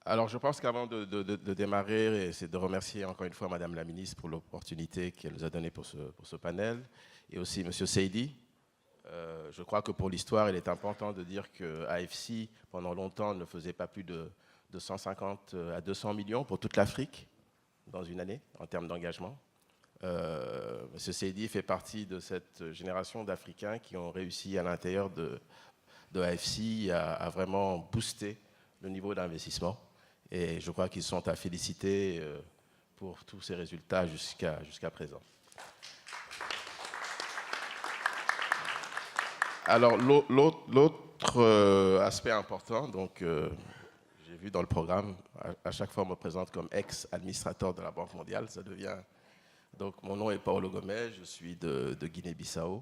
Alors, je pense qu'avant de démarrer, c'est de remercier encore une fois Madame la Ministre pour l'opportunité qu'elle nous a donnée pour ce panel, et aussi Monsieur Seydi. Je crois que pour l'histoire, il est important de dire que AFC, pendant longtemps, ne faisait pas plus de 150 à 200 millions pour toute l'Afrique dans une année, en termes d'engagement. Monsieur Seydi fait partie de cette génération d'Africains qui ont réussi à l'intérieur de AFC à vraiment booster le niveau d'investissement. Et je crois qu'ils sont à féliciter pour tous ces résultats jusqu'à présent. Alors, l'autre aspect important, donc j'ai vu dans le programme, à chaque fois on me présente comme ex-administrateur de la Banque mondiale, ça devient... Donc, mon nom est Paolo Gomez, je suis de Guinée-Bissau.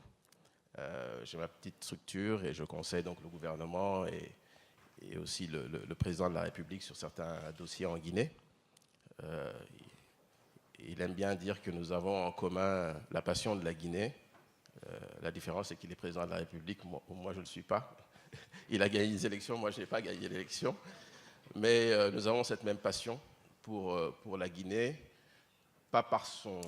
J'ai ma petite structure et je conseille donc le gouvernement et aussi le président de la République sur certains dossiers en Guinée. Il aime bien dire que nous avons en commun la passion de la Guinée. La différence, c'est qu'il est président de la République, moi je ne le suis pas. Il a gagné les élections, moi je n'ai pas gagné l'élection. Mais nous avons cette même passion pour la Guinée, pas par son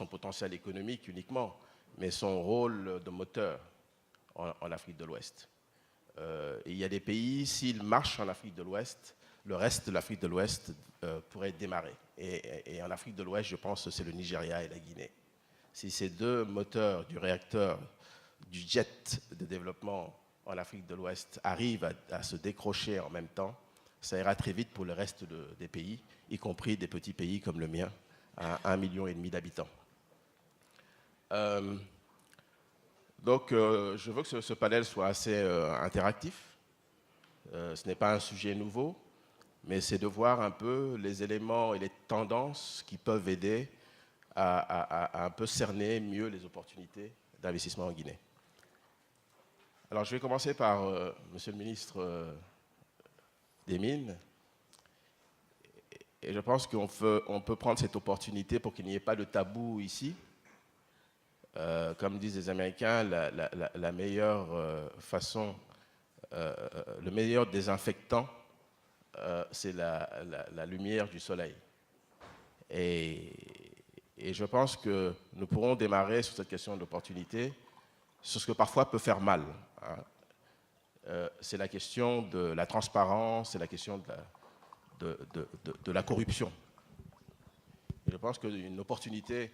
potentiel économique uniquement, mais son rôle de moteur en Afrique de l'Ouest. Il y a des pays, s'ils marchent en Afrique de l'Ouest, le reste de l'Afrique de l'Ouest pourrait démarrer. Et en Afrique de l'Ouest, je pense que c'est le Nigeria et la Guinée. Si ces deux moteurs du réacteur, du jet de développement en Afrique de l'Ouest arrivent à se décrocher en même temps, ça ira très vite pour le reste des pays, y compris des petits pays comme le mien, à 1,5 million d'habitants. Donc, je veux que ce panel soit assez interactif. Ce n'est pas un sujet nouveau, mais c'est de voir un peu les éléments et les tendances qui peuvent aider à un peu cerner mieux les opportunités d'investissement en Guinée. Alors, je vais commencer par Monsieur le ministre des Mines. Et je pense qu'on peut prendre cette opportunité pour qu'il n'y ait pas de tabou ici. Comme disent les Américains, la meilleure façon, le meilleur désinfectant, c'est la lumière du soleil. Et je pense que nous pourrons démarrer sur cette question d'opportunité, sur ce que parfois peut faire mal. C'est la question de la transparence, c'est la question de la corruption. Et je pense qu'une opportunité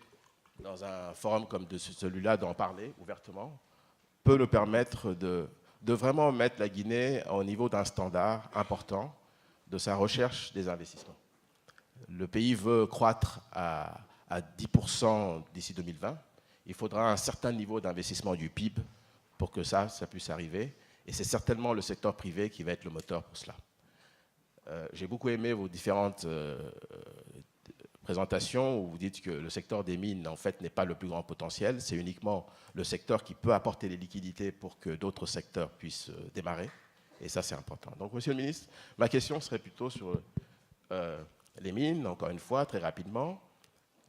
dans un forum comme celui-là d'en parler ouvertement peut nous permettre de vraiment mettre la Guinée au niveau d'un standard important de sa recherche des investissements. Le pays veut croître à 10% d'ici 2020. Il faudra un certain niveau d'investissement du PIB pour que ça puisse arriver. Et c'est certainement le secteur privé qui va être le moteur pour cela. J'ai beaucoup aimé vos différentes présentation où vous dites que le secteur des mines, en fait, n'est pas le plus grand potentiel. C'est uniquement le secteur qui peut apporter les liquidités pour que d'autres secteurs puissent démarrer. Et ça, c'est important. Donc, Monsieur le ministre, ma question serait plutôt sur les mines, encore une fois, très rapidement.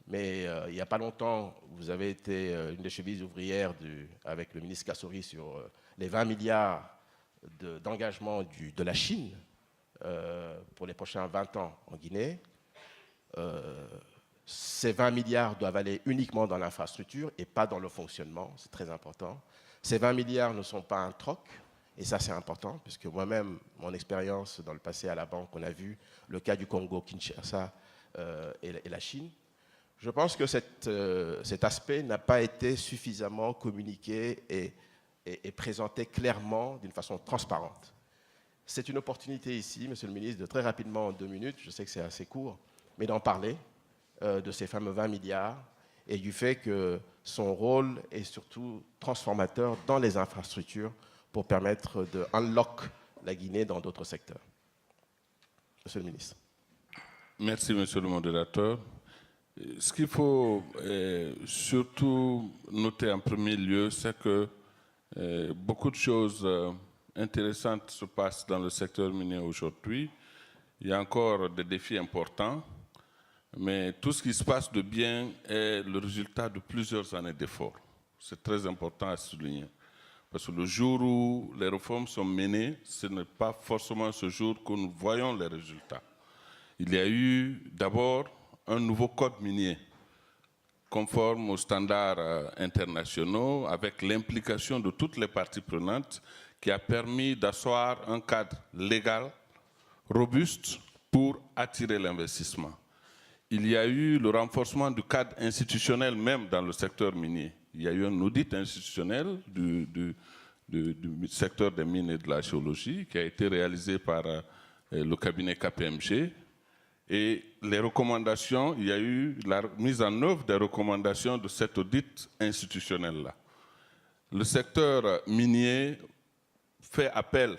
Mais il n'y a pas longtemps, vous avez été une des chevilles ouvrières avec le ministre Kassouri sur les 20 milliards d'engagement de la Chine pour les prochains 20 ans en Guinée. Ces 20 milliards doivent aller uniquement dans l'infrastructure et pas dans le fonctionnement, c'est très important. Ces 20 milliards ne sont pas un troc, et ça c'est important, puisque moi-même, mon expérience dans le passé à la banque, on a vu le cas du Congo, Kinshasa et la Chine. Je pense que cet aspect n'a pas été suffisamment communiqué et présenté clairement d'une façon transparente. C'est une opportunité ici, Monsieur le ministre, de très rapidement, en 2 minutes, je sais que c'est assez court, mais d'en parler de ces fameux 20 milliards et du fait que son rôle est surtout transformateur dans les infrastructures pour permettre de unlock la Guinée dans d'autres secteurs. Monsieur le ministre. Merci, monsieur le modérateur. Ce qu'il faut surtout noter en premier lieu, c'est que beaucoup de choses intéressantes se passent dans le secteur minier aujourd'hui. Il y a encore des défis importants, mais tout ce qui se passe de bien est le résultat de plusieurs années d'efforts. C'est très important à souligner. Parce que le jour où les réformes sont menées, ce n'est pas forcément ce jour que nous voyons les résultats. Il y a eu d'abord un nouveau code minier, conforme aux standards internationaux, avec l'implication de toutes les parties prenantes, qui a permis d'asseoir un cadre légal robuste pour attirer l'investissement. Il y a eu le renforcement du cadre institutionnel même dans le secteur minier. Il y a eu un audit institutionnel du secteur des mines et de la géologie qui a été réalisé par le cabinet KPMG. Et les recommandations, il y a eu la mise en œuvre des recommandations de cet audit institutionnel-là. Le secteur minier fait appel,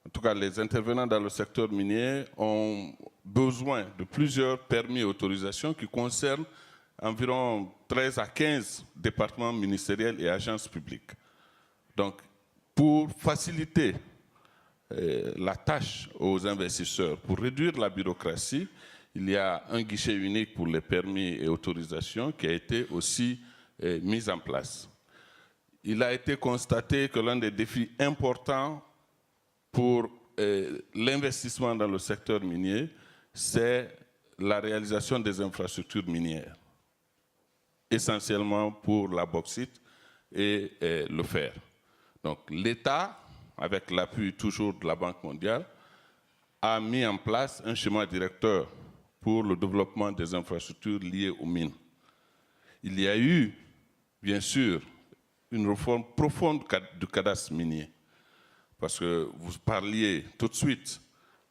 en tout cas les intervenants dans le secteur minier ont besoin de plusieurs permis et autorisations qui concernent environ 13 à 15 départements ministériels et agences publiques. Donc, pour faciliter la tâche aux investisseurs, pour réduire la bureaucratie, il y a un guichet unique pour les permis et autorisations qui a été aussi mis en place. Il a été constaté que l'un des défis importants pour l'investissement dans le secteur minier, c'est la réalisation des infrastructures minières, essentiellement pour la bauxite et le fer. Donc l'État, avec l'appui toujours de la Banque mondiale, a mis en place un schéma directeur pour le développement des infrastructures liées aux mines. Il y a eu, bien sûr, une réforme profonde du cadastre minier, parce que vous parliez tout de suite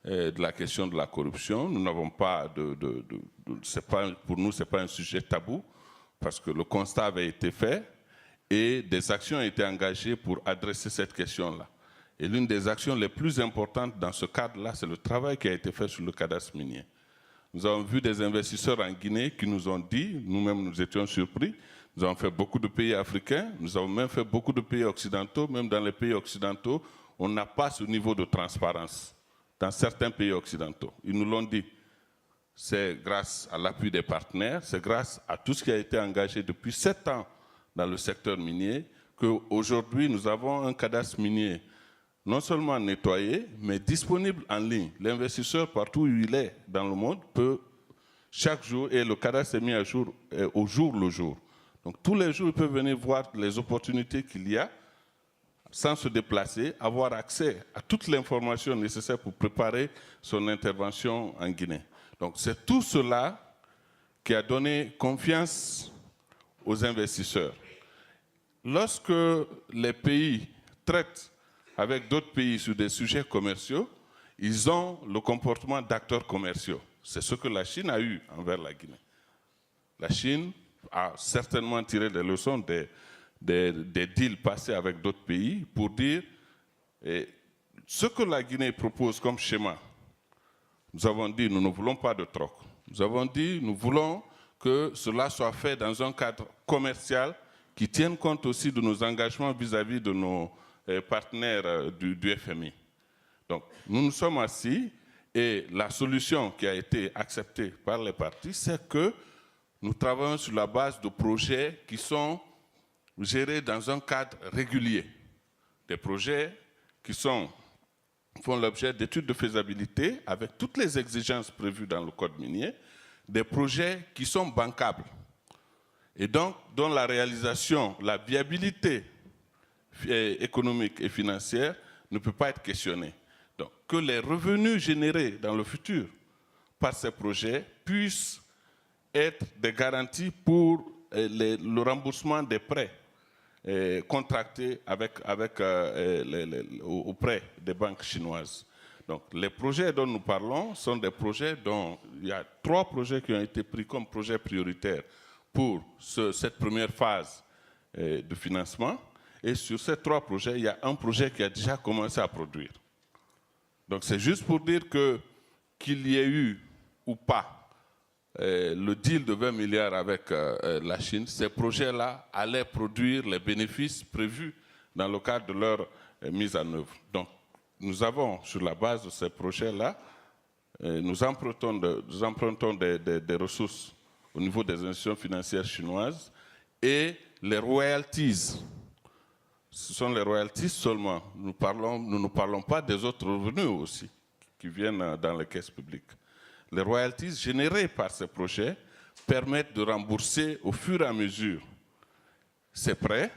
de la question de la corruption. Nous n'avons pas pour nous, ce n'est pas un sujet tabou, parce que le constat avait été fait et des actions ont été engagées pour adresser cette question-là. Et l'une des actions les plus importantes dans ce cadre-là, c'est le travail qui a été fait sur le cadastre minier. Nous avons vu des investisseurs en Guinée qui nous ont dit, nous-mêmes nous étions surpris, nous avons fait beaucoup de pays africains, nous avons même fait beaucoup de pays occidentaux, même dans les pays occidentaux, on n'a pas ce niveau de transparence dans certains pays occidentaux. Ils nous l'ont dit. C'est grâce à l'appui des partenaires, c'est grâce à tout ce qui a été engagé depuis 7 ans dans le secteur minier qu'aujourd'hui nous avons un cadastre minier non seulement nettoyé, mais disponible en ligne. L'investisseur, partout où il est dans le monde, peut chaque jour, et le cadastre est mis à jour au jour le jour. Donc tous les jours, il peut venir voir les opportunités qu'il y a, sans se déplacer, avoir accès à toute l'information nécessaire pour préparer son intervention en Guinée. Donc c'est tout cela qui a donné confiance aux investisseurs. Lorsque les pays traitent avec d'autres pays sur des sujets commerciaux, ils ont le comportement d'acteurs commerciaux. C'est ce que la Chine a eu envers la Guinée. La Chine a certainement tiré des leçons des deals passés avec d'autres pays pour dire ce que la Guinée propose comme schéma. Nous avons dit nous ne voulons pas de troc. Nous avons dit nous voulons que cela soit fait dans un cadre commercial qui tienne compte aussi de nos engagements vis-à-vis de nos partenaires du FMI. Donc nous nous sommes assis et la solution qui a été acceptée par les parties, c'est que nous travaillons sur la base de projets qui sont gérés dans un cadre régulier. Des projets qui font l'objet d'études de faisabilité avec toutes les exigences prévues dans le code minier, des projets qui sont bancables et donc dont la réalisation, la viabilité économique et financière ne peut pas être questionnée. Donc que les revenus générés dans le futur par ces projets puissent être des garanties pour le remboursement des prêts contractés auprès des banques chinoises. Donc les projets dont nous parlons sont des projets dont il y a 3 projets qui ont été pris comme projets prioritaires pour cette première phase de financement. Et sur ces 3 projets, il y a un projet qui a déjà commencé à produire. Donc c'est juste pour dire qu'il y ait eu ou pas le deal de 20 milliards avec la Chine, ces projets-là allaient produire les bénéfices prévus dans le cadre de leur mise en œuvre. Donc nous avons, sur la base de ces projets-là, nous empruntons des ressources au niveau des institutions financières chinoises et les royalties ce sont les royalties seulement. Nous ne parlons pas des autres revenus aussi qui viennent dans les caisses publiques. Les royalties générées par ces projets permettent de rembourser au fur et à mesure ces prêts.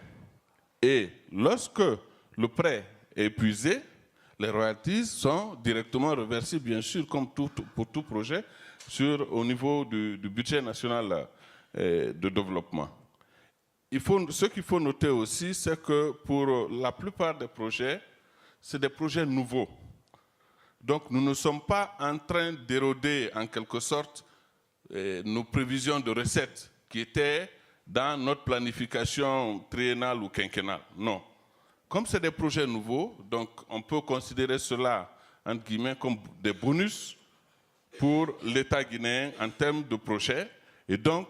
Et lorsque le prêt est épuisé, les royalties sont directement reversées, bien sûr, comme pour tout projet, au niveau du budget national de développement. Ce qu'il faut noter aussi, c'est que pour la plupart des projets, c'est des projets nouveaux. Donc nous ne sommes pas en train d'éroder en quelque sorte nos prévisions de recettes qui étaient dans notre planification triennale ou quinquennale. Non. Comme c'est des projets nouveaux, donc on peut considérer cela, entre guillemets, comme des bonus pour l'État guinéen en termes de projets. Et donc,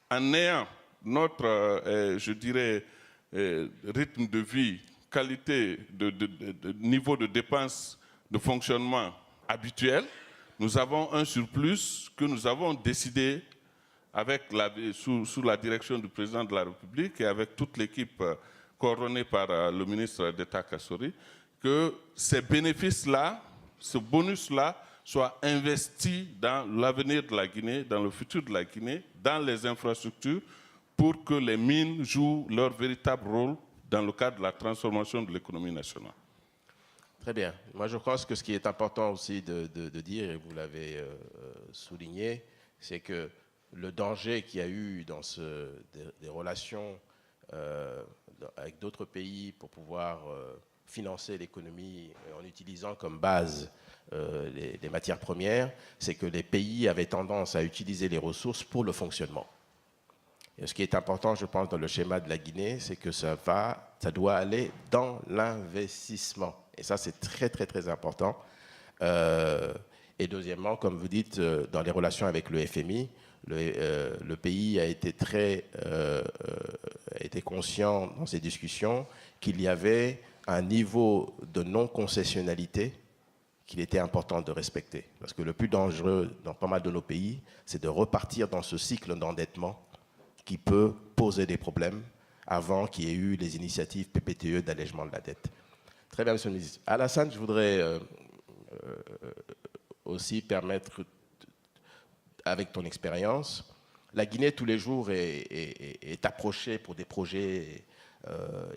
en ayant notre, je dirais, rythme de vie, qualité, de niveau de dépenses de fonctionnement habituel, nous avons un surplus que nous avons décidé sous la direction du président de la République et avec toute l'équipe coordonnée par le ministre d'État Kassori, que ces bénéfices-là, ce bonus-là, soient investis dans l'avenir de la Guinée, dans le futur de la Guinée, dans les infrastructures, pour que les mines jouent leur véritable rôle dans le cadre de la transformation de l'économie nationale. Très bien. Moi, je pense que ce qui est important aussi de dire, et vous l'avez souligné, c'est que le danger qu'il y a eu dans des relations avec d'autres pays pour pouvoir financer l'économie en utilisant comme base les matières premières, c'est que les pays avaient tendance à utiliser les ressources pour le fonctionnement. Et ce qui est important, je pense, dans le schéma de la Guinée, c'est que ça doit aller dans l'investissement. Et ça, c'est très, très, très important. Et deuxièmement, comme vous dites, dans les relations avec le FMI, le pays a été conscient dans ces discussions qu'il y avait un niveau de non-concessionnalité qu'il était important de respecter. Parce que le plus dangereux dans pas mal de nos pays, c'est de repartir dans ce cycle d'endettement qui peut poser des problèmes avant qu'il y ait eu les initiatives PPTE d'allègement de la dette. Très bien, Monsieur le ministre. Alassane, je voudrais aussi permettre, avec ton expérience, la Guinée tous les jours est approchée pour des projets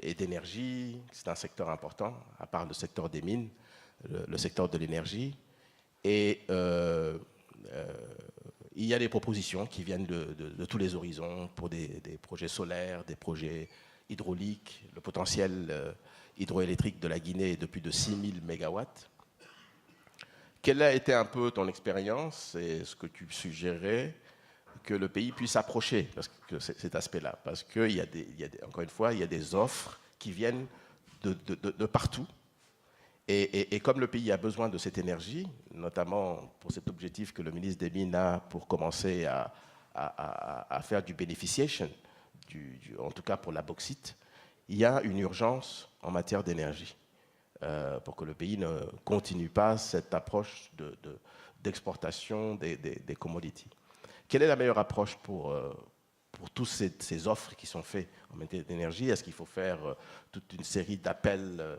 et d'énergie. C'est un secteur important, à part le secteur des mines, le secteur de l'énergie. Et il y a des propositions qui viennent de tous les horizons pour des projets solaires, des projets hydrauliques. Le potentiel hydroélectrique de la Guinée est de plus de 6000 mégawatts. Quelle a été un peu ton expérience et ce que tu suggérais que le pays puisse approcher cet aspect-là? Parce que, encore une fois, il y a des offres qui viennent de partout. Et comme le pays a besoin de cette énergie, notamment pour cet objectif que le ministre des Mines a pour commencer à faire du beneficiation, en tout cas pour la bauxite, il y a une urgence en matière d'énergie pour que le pays ne continue pas cette approche d'exportation des commodities. Quelle est la meilleure approche pour toutes ces offres qui sont faites en matière d'énergie? Est-ce qu'il faut faire toute une série d'appels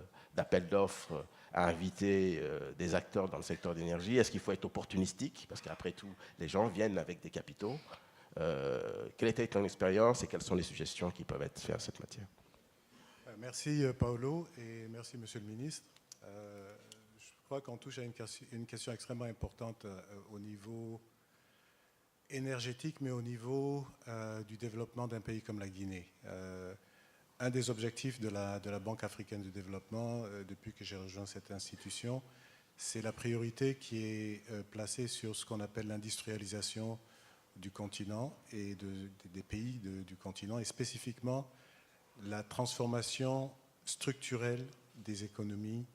d'offres à inviter des acteurs dans le secteur d'énergie? Est-ce qu'il faut être opportunistique? Parce qu'après tout, les gens viennent avec des capitaux. Quelle était ton expérience et quelles sont les suggestions qui peuvent être faites en cette matière? Merci Paolo et merci Monsieur le Ministre. Je crois qu'on touche à une question extrêmement importante au niveau énergétique, mais au niveau du développement d'un pays comme la Guinée. Un des objectifs de la Banque africaine de développement, depuis que j'ai rejoint cette institution, c'est la priorité qui est placée sur ce qu'on appelle l'industrialisation du continent et des pays du continent, et spécifiquement la transformation structurelle des économies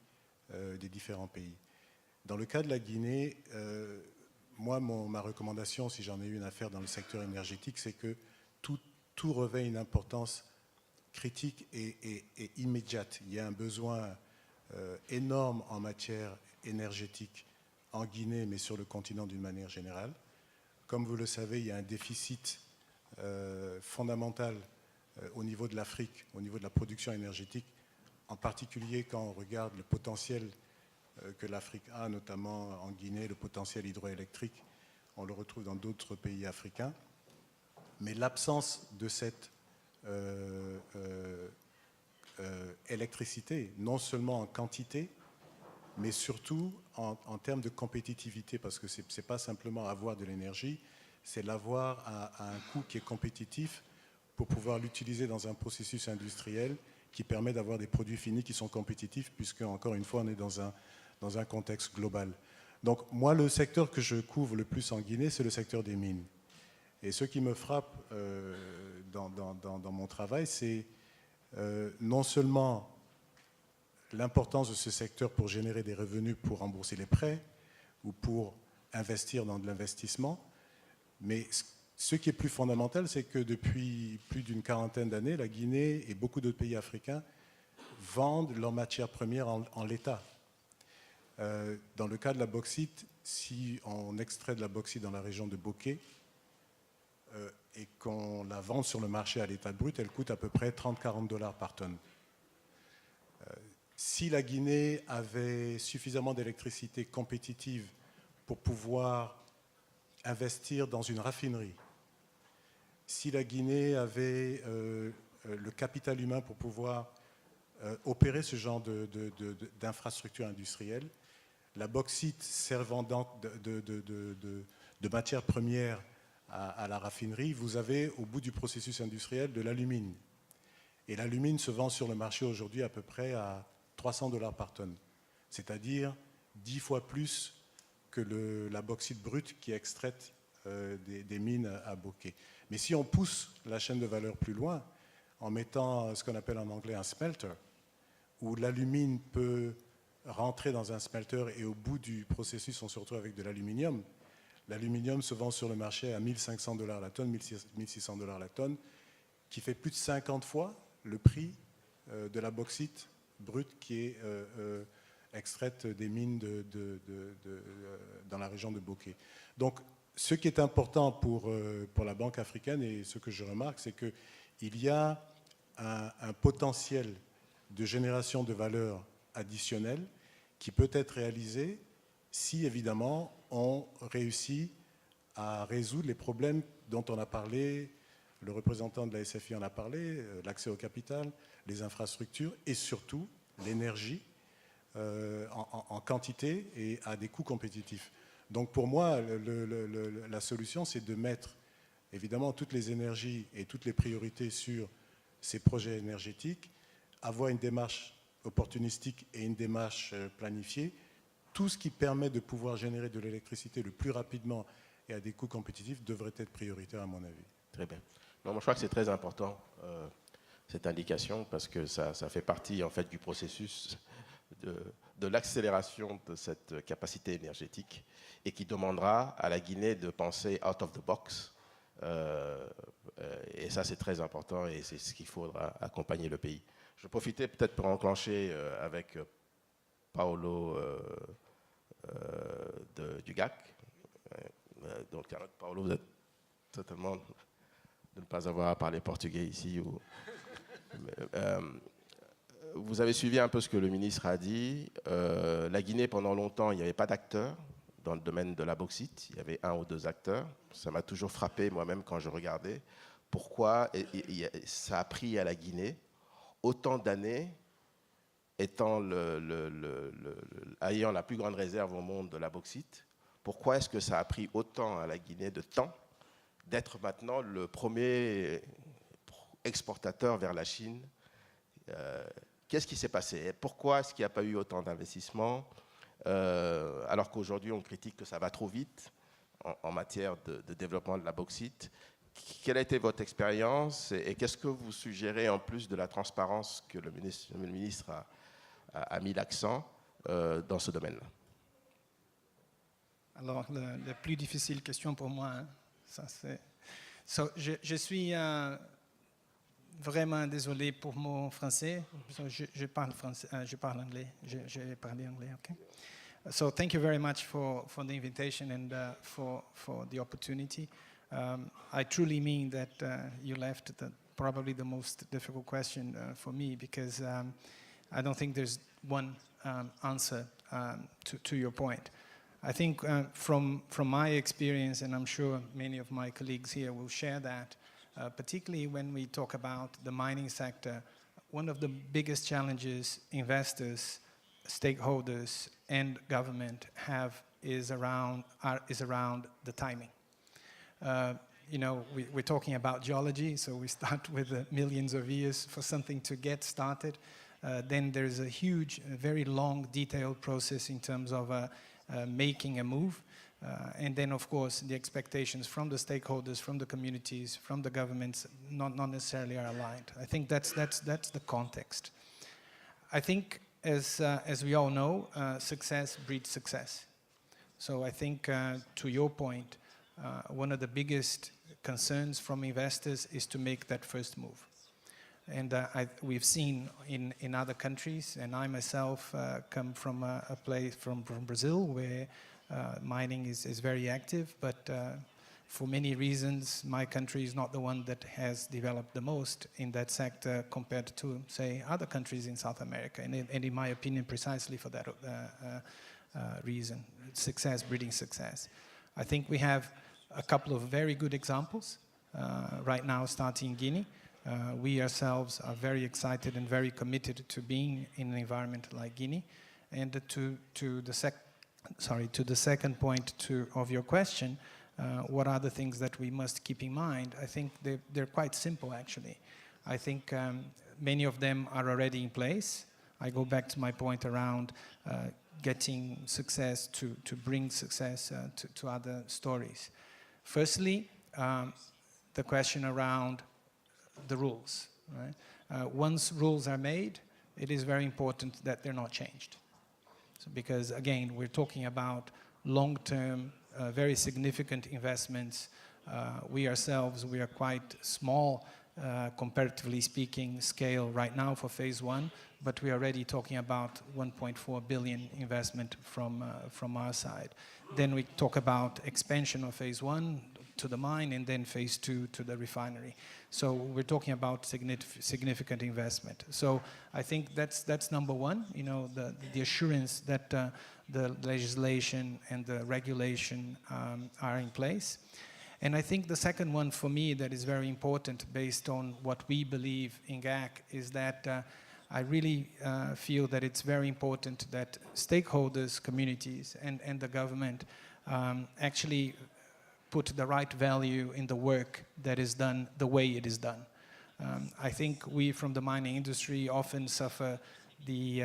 des différents pays. Dans le cas de la Guinée, moi, ma recommandation, si j'en ai une à faire dans le secteur énergétique, c'est que tout revêt une importance critique et immédiate. Il y a un besoin énorme en matière énergétique en Guinée, mais sur le continent d'une manière générale. Comme vous le savez, il y a un déficit fondamental au niveau de l'Afrique, au niveau de la production énergétique, en particulier quand on regarde le potentiel que l'Afrique a, notamment en Guinée, le potentiel hydroélectrique, on le retrouve dans d'autres pays africains. Mais l'absence de cette électricité, non seulement en quantité, mais surtout en termes de compétitivité, parce que ce n'est pas simplement avoir de l'énergie, c'est l'avoir à un coût qui est compétitif pour pouvoir l'utiliser dans un processus industriel qui permet d'avoir des produits finis qui sont compétitifs, puisque, encore une fois, on est dans un contexte global. Donc, moi, le secteur que je couvre le plus en Guinée, c'est le secteur des mines. Et ce qui me frappe dans mon travail, c'est non seulement l'importance de ce secteur pour générer des revenus pour rembourser les prêts ou pour investir dans de l'investissement, mais ce qui est plus fondamental, c'est que depuis plus d'une quarantaine d'années, la Guinée et beaucoup d'autres pays africains vendent leurs matières premières en l'état. Dans le cas de la bauxite, si on extrait de la bauxite dans la région de Bokeh et qu'on la vend sur le marché à l'état brut, elle coûte à peu près 30-40 $ par tonne. Si la Guinée avait suffisamment d'électricité compétitive pour pouvoir investir dans une raffinerie, si la Guinée avait le capital humain pour pouvoir opérer ce genre d'infrastructure industrielle, la bauxite servant de matière première à la raffinerie, vous avez au bout du processus industriel de l'alumine. Et l'alumine se vend sur le marché aujourd'hui à peu près à 300 $ par tonne, c'est-à-dire 10 fois plus que la bauxite brute qui est extraite des mines à Bokeh. Mais si on pousse la chaîne de valeur plus loin, en mettant ce qu'on appelle en anglais un smelter, où l'alumine peut rentrer dans un smelter et au bout du processus, on se retrouve avec de l'aluminium. L'aluminium se vend sur le marché à 1500 $ la tonne, 1600 $ la tonne, qui fait plus de 50 fois le prix de la bauxite brute qui est extraite des mines dans la région de Bokeh. Donc, ce qui est important pour la Banque africaine et ce que je remarque, c'est qu'il y a un potentiel de génération de valeur additionnelle qui peut être réalisé si, évidemment, on réussit à résoudre les problèmes dont on a parlé, le représentant de la SFI en a parlé, l'accès au capital, les infrastructures et surtout l'énergie en quantité et à des coûts compétitifs. Donc pour moi, la solution, c'est de mettre évidemment toutes les énergies et toutes les priorités sur ces projets énergétiques, avoir une démarche opportunistique et une démarche planifiée, tout ce qui permet de pouvoir générer de l'électricité le plus rapidement et à des coûts compétitifs devrait être prioritaire à mon avis. Très bien. Non, moi, je crois que c'est très important, cette indication, parce que ça fait partie en fait, du processus de l'accélération de cette capacité énergétique et qui demandera à la Guinée de penser out of the box. Et ça, c'est très important et c'est ce qu'il faudra accompagner le pays. Je profitais peut-être pour enclencher avec Paolo du GAC. Donc, Paolo, vous êtes totalement de ne pas avoir à parler portugais ici. Vous avez suivi un peu ce que le ministre a dit. La Guinée, pendant longtemps, il n'y avait pas d'acteurs dans le domaine de la bauxite. Il y avait 1 ou 2 acteurs. Ça m'a toujours frappé moi-même quand je regardais. Pourquoi ça a pris à la Guinée autant d'années, étant ayant la plus grande réserve au monde de la bauxite? Pourquoi est-ce que ça a pris autant à la Guinée de temps d'être maintenant le premier exportateur vers la Chine? Qu'est-ce qui s'est passé? Pourquoi est-ce qu'il n'y a pas eu autant d'investissements alors qu'aujourd'hui on critique que ça va trop vite en matière de développement de la bauxite? Quelle a été votre expérience et qu'est-ce que vous suggérez en plus de la transparence que le ministre a mis l'accent dans ce domaine-là? Alors, la plus difficile question pour moi, hein, ça c'est... je suis vraiment désolé pour mon français. Je parle français, je parle anglais. Je vais parler anglais, okay? So thank you very much for the invitation and for the opportunity. I truly mean that you left probably the most difficult question for me because I don't think there's one answer to your point. I think from my experience, and I'm sure many of my colleagues here will share that, particularly when we talk about the mining sector, one of the biggest challenges investors, stakeholders, and government have is around the timing. You know, we're talking about geology, so we start with millions of years for something to get started. Then there's a huge, very long, detailed process in terms of making a move. And then, of course, the expectations from the stakeholders, from the communities, from the governments, not necessarily are aligned. I think that's the context. I think, as we all know, success breeds success. So I think, to your point, one of the biggest concerns from investors is to make that first move. And we've seen in other countries, and I myself come from a place from Brazil where mining is very active, but for many reasons, my country is not the one that has developed the most in that sector compared to, say, other countries in South America. And in my opinion, precisely for that reason, success breeding success. I think we have a couple of very good examples right now starting in Guinea. We ourselves are very excited and very committed to being in an environment like Guinea. And to the second point of your question, what are the things that we must keep in mind? I think they're quite simple, actually. I think many of them are already in place. I go back to my point around getting success to bring success to other stories. Firstly, the question around the rules, right? Once rules are made, it is very important that they're not changed. So because, again, we're talking about long-term, very significant investments. We ourselves, we are quite small, comparatively speaking, scale right now for phase one, but we're already talking about 1.4 billion investment from our side. Then we talk about expansion of phase one to the mine, and then phase two to the refinery. So we're talking about significant investment. So I think that's number one, you know, the assurance that the legislation and the regulation are in place. And I think the second one for me that is very important based on what we believe in GAC is that I really feel that it's very important that stakeholders, communities, and the government actually put the right value in the work that is done the way it is done. I think we from the mining industry often suffer the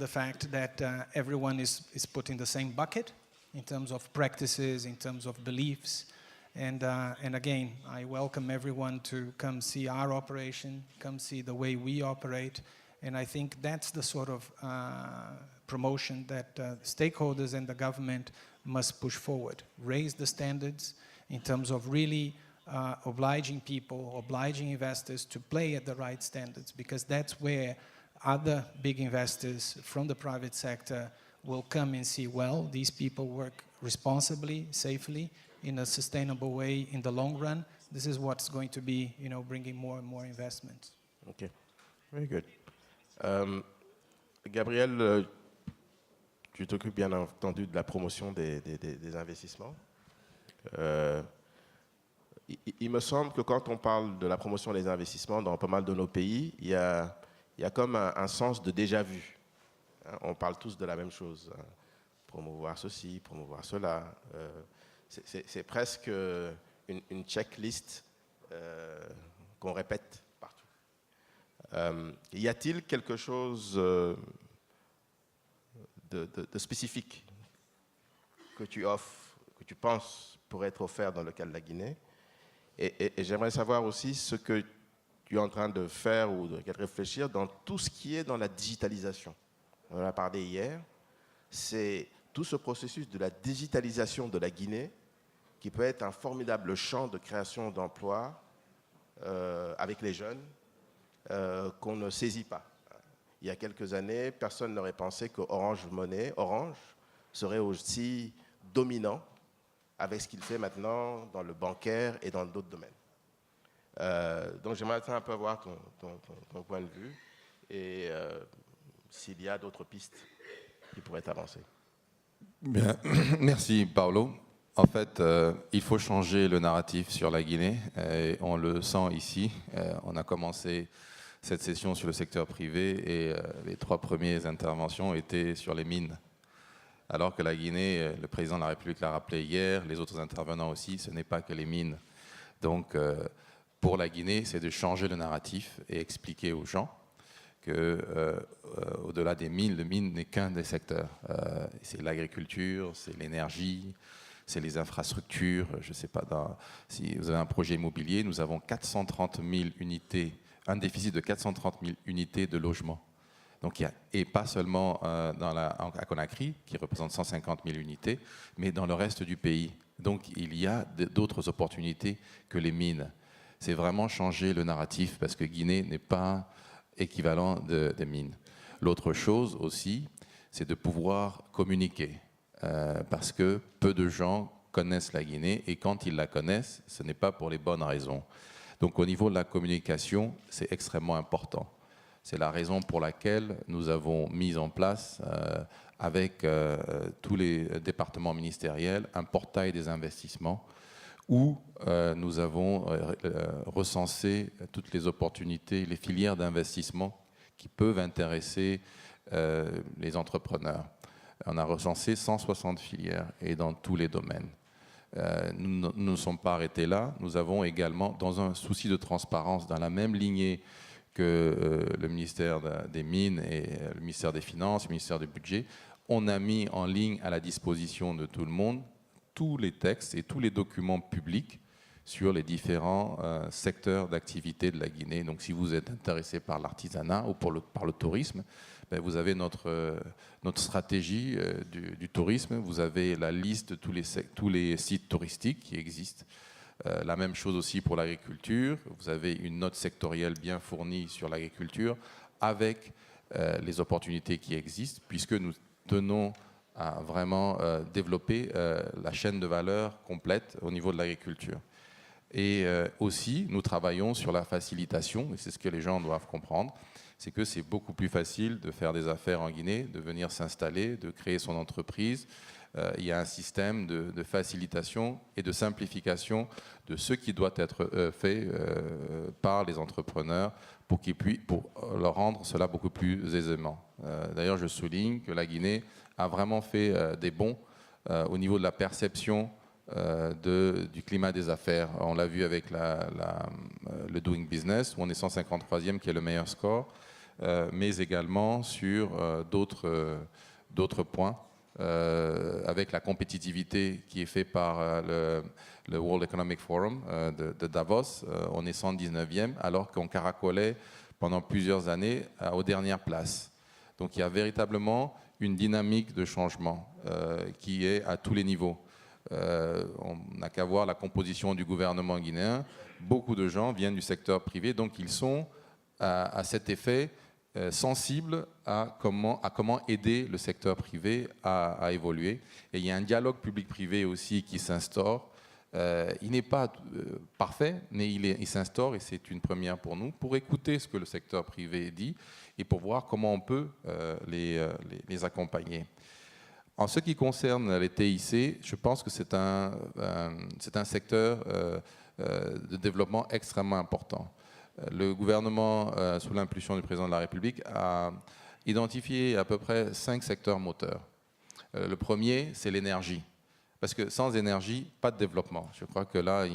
fact that everyone is put in the same bucket in terms of practices, in terms of beliefs. And again, I welcome everyone to come see our operation, come see the way we operate. And I think that's the sort of promotion that stakeholders and the government must push forward. Raise the standards in terms of really obliging people, obliging investors to play at the right standards, because that's where other big investors from the private sector will come and see, well, these people work responsibly, safely, in a sustainable way in the long run. This is what's going to be, you know, bringing more and more investments. Okay, very good. Gabriel, tu t'occupes bien entendu de la promotion des investissements. Il me semble que quand on parle de la promotion des investissements dans pas mal de nos pays, il y a comme un sens de déjà-vu. On parle tous de la même chose. Promouvoir ceci, promouvoir cela. C'est presque une checklist qu'on répète partout. Y a-t-il quelque chose de spécifique que tu offres, que tu penses pourrait être offert dans le cas de la Guinée? Et j'aimerais savoir aussi ce que tu es en train de faire ou de réfléchir dans tout ce qui est dans la digitalisation. On en a parlé hier. C'est tout ce processus de la digitalisation de la Guinée qui peut être un formidable champ de création d'emplois avec les jeunes qu'on ne saisit pas. Il y a quelques années, personne n'aurait pensé que Orange Money, Orange, serait aussi dominant avec ce qu'il fait maintenant dans le bancaire et dans d'autres domaines. Donc j'aimerais un peu avoir ton point de vue et s'il y a d'autres pistes qui pourraient être avancées. Bien. Merci Paolo. En fait, il faut changer le narratif sur la Guinée et on le sent ici. On a commencé cette session sur le secteur privé et les 3 premières interventions étaient sur les mines. Alors que la Guinée, le président de la République l'a rappelé hier, les autres intervenants aussi, ce n'est pas que les mines. Donc, pour la Guinée, c'est de changer le narratif et expliquer aux gens que, au-delà des mines, le mine n'est qu'un des secteurs. C'est l'agriculture, c'est l'énergie, c'est les infrastructures. Je ne sais pas, si vous avez un projet immobilier, nous avons 430 000 unités, un déficit de 430 000 unités de logement. Donc, et pas seulement à Conakry, qui représente 150 000 unités, mais dans le reste du pays. Donc, il y a d'autres opportunités que les mines. C'est vraiment changer le narratif, parce que Guinée n'est pas équivalent des mines. L'autre chose aussi, c'est de pouvoir communiquer, parce que peu de gens connaissent la Guinée, et quand ils la connaissent, ce n'est pas pour les bonnes raisons. Donc, au niveau de la communication, c'est extrêmement important. C'est la raison pour laquelle nous avons mis en place, avec tous les départements ministériels, un portail des investissements où nous avons recensé toutes les opportunités, les filières d'investissement qui peuvent intéresser les entrepreneurs. On a recensé 160 filières et dans tous les domaines. Nous ne nous sommes pas arrêtés là. Nous avons également, dans un souci de transparence, dans la même lignée que le ministère des Mines et le ministère des Finances, le ministère du Budget, on a mis en ligne à la disposition de tout le monde tous les textes et tous les documents publics sur les différents secteurs d'activité de la Guinée. Donc si vous êtes intéressé par l'artisanat ou par le tourisme, ben vous avez notre stratégie du tourisme, vous avez la liste de tous les sites touristiques qui existent. La même chose aussi pour l'agriculture. Vous avez une note sectorielle bien fournie sur l'agriculture avec les opportunités qui existent, puisque nous tenons à vraiment développer la chaîne de valeur complète au niveau de l'agriculture. Et aussi, nous travaillons sur la facilitation, et c'est ce que les gens doivent comprendre, c'est que c'est beaucoup plus facile de faire des affaires en Guinée, de venir s'installer, de créer son entreprise. Il y a un système de facilitation et de simplification de ce qui doit être fait par les entrepreneurs pour leur rendre cela beaucoup plus aisément. D'ailleurs, je souligne que la Guinée a vraiment fait des bons au niveau de la perception du climat des affaires. On l'a vu avec le Doing Business, où on est 153e, qui est le meilleur score, mais également sur d'autres points. Avec la compétitivité qui est faite par le World Economic Forum de Davos, on est 119e, alors qu'on caracolait pendant plusieurs années aux dernières places. Donc il y a véritablement une dynamique de changement qui est à tous les niveaux. On n'a qu'à voir la composition du gouvernement guinéen. Beaucoup de gens viennent du secteur privé, donc ils sont à cet effet sensible à comment aider le secteur privé à évoluer. Et il y a un dialogue public-privé aussi qui s'instaure. Il n'est pas parfait, mais il s'instaure et c'est une première pour nous, pour écouter ce que le secteur privé dit et pour voir comment on peut les accompagner. En ce qui concerne les TIC, je pense que c'est un secteur de développement extrêmement important. Le gouvernement, sous l'impulsion du président de la République, a identifié à peu près 5 secteurs moteurs. Le premier, c'est l'énergie. Parce que sans énergie, pas de développement. Je crois que là, il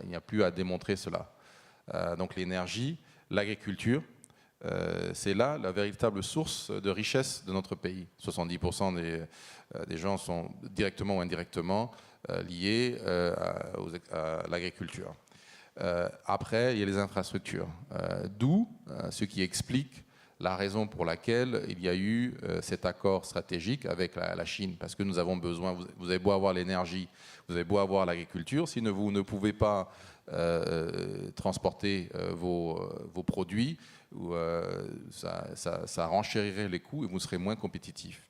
n'y a plus à démontrer cela. Donc l'énergie, l'agriculture, c'est là la véritable source de richesse de notre pays. 70% des gens sont directement ou indirectement liés à l'agriculture. Après, il y a les infrastructures, d'où ce qui explique la raison pour laquelle il y a eu cet accord stratégique avec la Chine, parce que nous avons besoin, vous avez beau avoir l'énergie, vous avez beau avoir l'agriculture, si vous ne pouvez pas transporter vos produits, ça renchérirait les coûts et vous serez moins compétitif.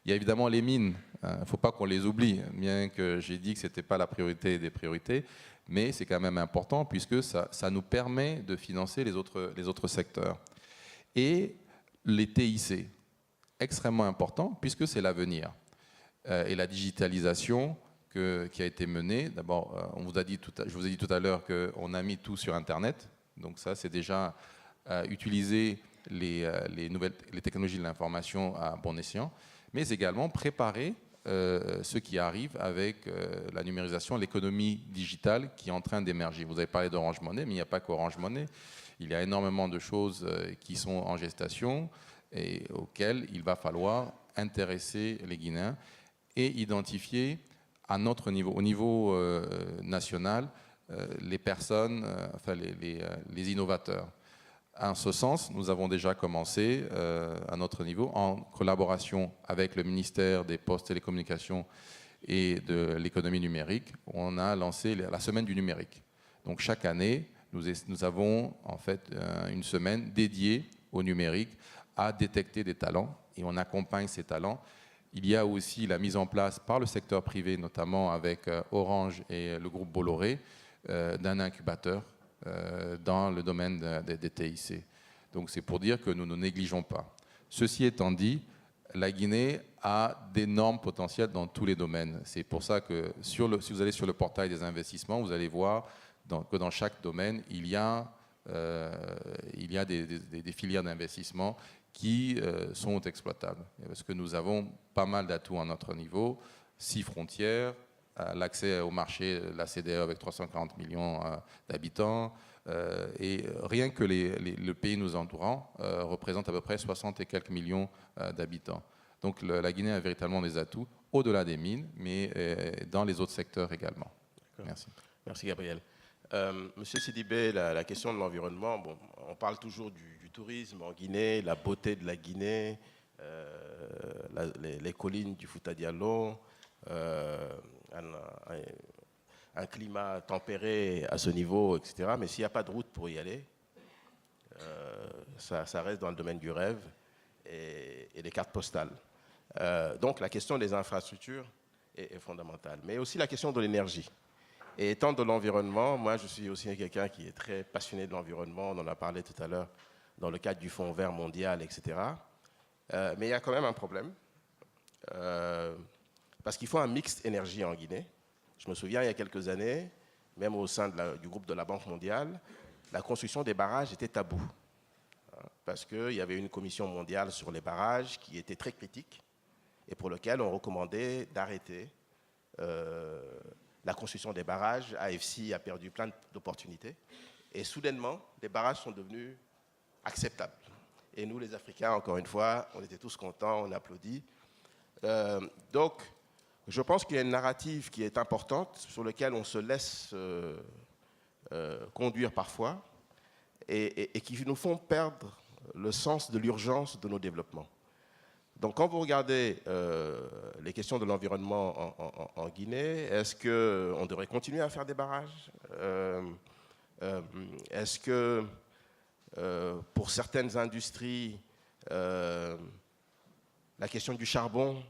Il y a évidemment les mines. Il ne faut pas qu'on les oublie, bien que j'ai dit que ce n'était pas la priorité des priorités, mais c'est quand même important puisque ça nous permet de financer les autres secteurs. Et les TIC, extrêmement important puisque c'est l'avenir. Et la digitalisation qui a été menée, d'abord, je vous ai dit tout à l'heure qu'on a mis tout sur Internet, donc ça c'est déjà utiliser les technologies de l'information à bon escient, mais également préparer ce qui arrive avec la numérisation, l'économie digitale qui est en train d'émerger. Vous avez parlé d'Orange Money, mais il n'y a pas qu'Orange Money. Il y a énormément de choses qui sont en gestation et auxquelles il va falloir intéresser les Guinéens et identifier à notre niveau, au niveau national, les personnes, enfin les innovateurs. En ce sens, nous avons déjà commencé à notre niveau, en collaboration avec le ministère des Postes, Télécommunications et de l'économie numérique. On a lancé la semaine du numérique. Donc chaque année, nous avons en fait une semaine dédiée au numérique à détecter des talents et on accompagne ces talents. Il y a aussi la mise en place par le secteur privé, notamment avec Orange et le groupe Bolloré, d'un incubateur dans le domaine des TIC. Donc c'est pour dire que nous ne négligeons pas. Ceci étant dit, la Guinée a d'énormes potentiels dans tous les domaines. C'est pour ça que si vous allez sur le portail des investissements, vous allez voir que dans chaque domaine, il y a des filières d'investissement qui sont exploitables. Parce que nous avons pas mal d'atouts à notre niveau, 6 frontières, l'accès au marché de la CDE avec 340 millions d'habitants, et rien que le pays nous entourant représente à peu près 60 et quelques millions d'habitants. Donc la Guinée a véritablement des atouts, au-delà des mines, mais dans les autres secteurs également. Merci. Merci Gabriel. Monsieur Sidibé, la question de l'environnement, bon, on parle toujours du tourisme en Guinée, la beauté de la Guinée, les collines du Fouta Diallo, un climat tempéré à ce niveau, etc. Mais s'il n'y a pas de route pour y aller, ça reste dans le domaine du rêve et des cartes postales. Donc la question des infrastructures est fondamentale, mais aussi la question de l'énergie. Et étant de l'environnement, moi je suis aussi quelqu'un qui est très passionné de l'environnement, on en a parlé tout à l'heure dans le cadre du Fonds vert mondial, etc. Mais il y a quand même un problème, parce qu'il faut un mix énergie en Guinée. Je me souviens, il y a quelques années, même au sein du groupe de la Banque mondiale, la construction des barrages était tabou. Parce qu'il y avait une commission mondiale sur les barrages qui était très critique et pour lequel on recommandait d'arrêter la construction des barrages. AFC a perdu plein d'opportunités. Et soudainement, les barrages sont devenus acceptables. Et nous, les Africains, encore une fois, on était tous contents, on applaudit. Donc, je pense qu'il y a une narrative qui est importante, sur laquelle on se laisse conduire parfois, et qui nous font perdre le sens de l'urgence de nos développements. Donc, quand vous regardez les questions de l'environnement en Guinée, est-ce qu'on devrait continuer à faire des barrages? Est-ce que, pour certaines industries, la question du charbon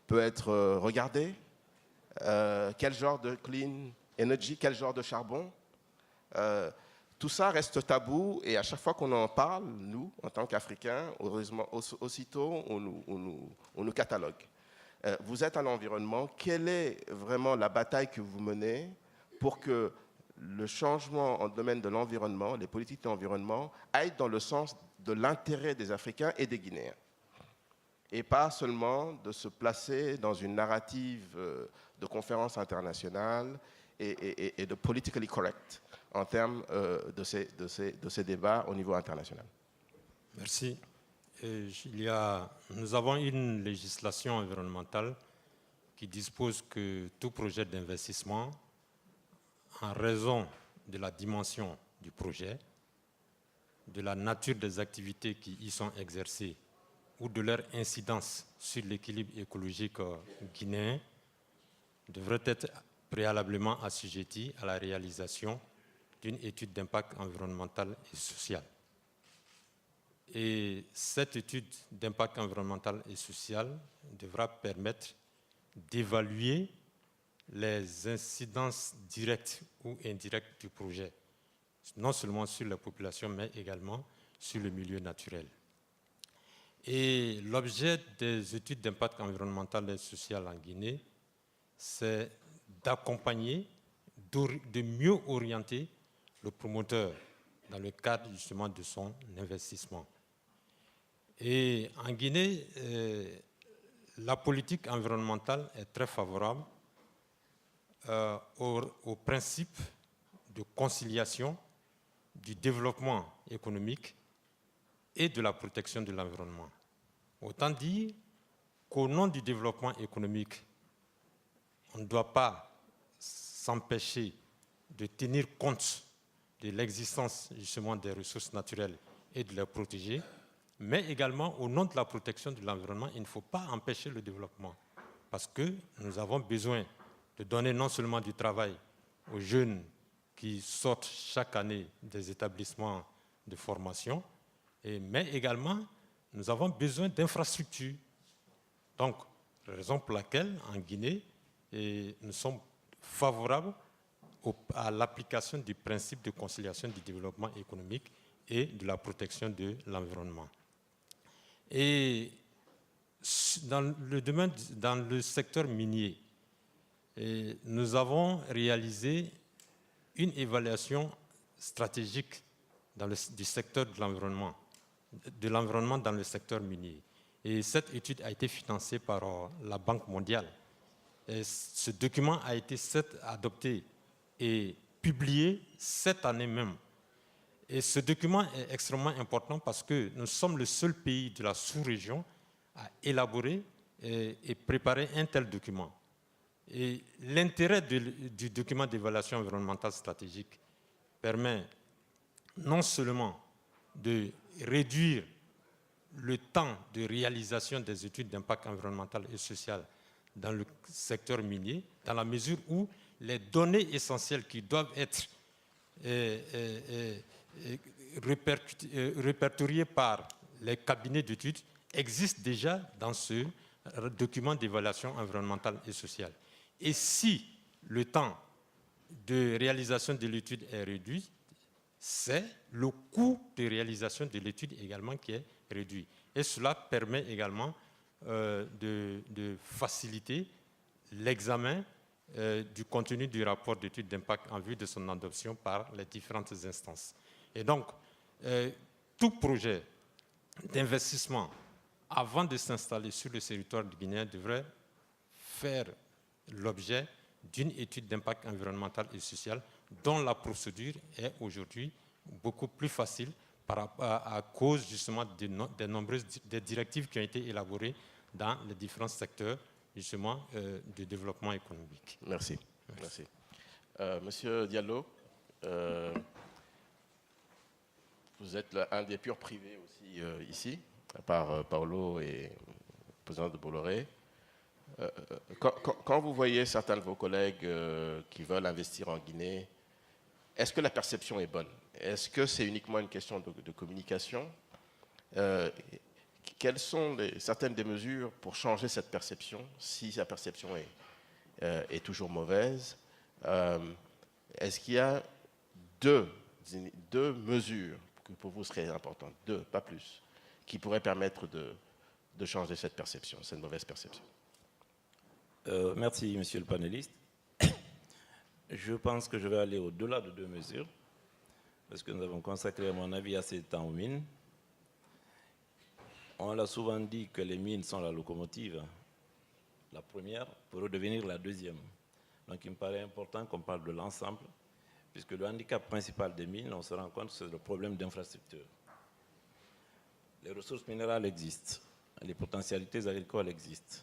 peut être regardée? Quel genre de clean energy, quel genre de charbon? Tout ça reste tabou et à chaque fois qu'on en parle, nous, en tant qu'Africains, aussitôt on nous catalogue. Vous êtes à l'environnement, quelle est vraiment la bataille que vous menez pour que le changement en domaine de l'environnement, les politiques de l'environnement, aillent dans le sens de l'intérêt des Africains et des Guinéens? Et pas seulement de se placer dans une narrative de conférences internationales et de politically correct en termes de ces débats au niveau international. Merci. Nous avons une législation environnementale qui dispose que tout projet d'investissement, en raison de la dimension du projet, de la nature des activités qui y sont exercées ou de leur incidence sur l'équilibre écologique guinéen, devrait être préalablement assujetti à la réalisation d'une étude d'impact environnemental et social. Et cette étude d'impact environnemental et social devra permettre d'évaluer les incidences directes ou indirectes du projet, non seulement sur la population, mais également sur le milieu naturel. Et l'objet des études d'impact environnemental et social en Guinée, c'est d'accompagner, de mieux orienter le promoteur dans le cadre justement de son investissement. Et en Guinée, la politique environnementale est très favorable au principe de conciliation du développement économique et de la protection de l'environnement. Autant dire qu'au nom du développement économique, on ne doit pas s'empêcher de tenir compte de l'existence justement des ressources naturelles et de les protéger, mais également au nom de la protection de l'environnement, il ne faut pas empêcher le développement, parce que nous avons besoin de donner non seulement du travail aux jeunes qui sortent chaque année des établissements de formation, mais également nous avons besoin d'infrastructures. Donc, raison pour laquelle en Guinée, nous sommes favorables à l'application du principe de conciliation du développement économique et de la protection de l'environnement. Et dans le secteur minier, nous avons réalisé une évaluation stratégique du secteur de l'environnement dans le secteur minier. Et cette étude a été financée par la Banque mondiale. Et ce document a été adopté et publié cette année même. Et ce document est extrêmement important parce que nous sommes le seul pays de la sous-région à élaborer et préparer un tel document. Et l'intérêt du document d'évaluation environnementale stratégique permet non seulement de réduire le temps de réalisation des études d'impact environnemental et social dans le secteur minier, dans la mesure où les données essentielles qui doivent être répertoriées par les cabinets d'études existent déjà dans ce document d'évaluation environnementale et sociale. Et si le temps de réalisation de l'étude est réduit, c'est le coût de réalisation de l'étude également qui est réduit. Et cela permet également de faciliter l'examen du contenu du rapport d'étude d'impact en vue de son adoption par les différentes instances. Et donc, tout projet d'investissement avant de s'installer sur le territoire guinéen devrait faire l'objet d'une étude d'impact environnemental et social dont la procédure est aujourd'hui beaucoup plus facile à cause justement des nombreuses directives qui ont été élaborées dans les différents secteurs justement de développement économique. Merci. Merci. Monsieur Diallo, vous êtes un des purs privés aussi ici, à part Paolo et le président de Bolloré. Quand vous voyez certains de vos collègues qui veulent investir en Guinée, est-ce que la perception est bonne? Est-ce que c'est uniquement une question de communication? Quelles sont certaines des mesures pour changer cette perception, si la perception est toujours mauvaise? Est-ce qu'il y a deux mesures qui pour vous seraient importantes, deux, pas plus, qui pourraient permettre de changer cette perception, cette mauvaise perception? Merci, monsieur le panéliste. Je pense que je vais aller au-delà de deux mesures, parce que nous avons consacré, à mon avis, assez de temps aux mines. On l'a souvent dit que les mines sont la locomotive, la première, pour redevenir la deuxième. Donc il me paraît important qu'on parle de l'ensemble, puisque le handicap principal des mines, on se rend compte, c'est le problème d'infrastructure. Les ressources minérales existent, les potentialités agricoles existent.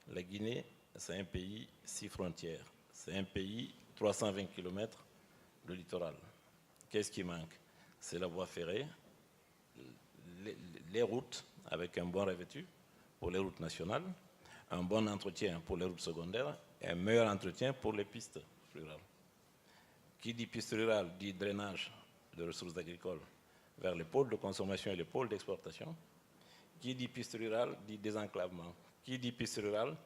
La Guinée, c'est un pays 6 frontières. C'est un pays 320 km de littoral. Qu'est-ce qui manque? C'est la voie ferrée, les routes avec un bon revêtu pour les routes nationales, un bon entretien pour les routes secondaires et un meilleur entretien pour les pistes rurales. Qui dit piste rurale dit drainage de ressources agricoles. vers les pôles de consommation et les pôles d'exportation. Qui dit piste rurale dit désenclavement. Qui dit piste rurale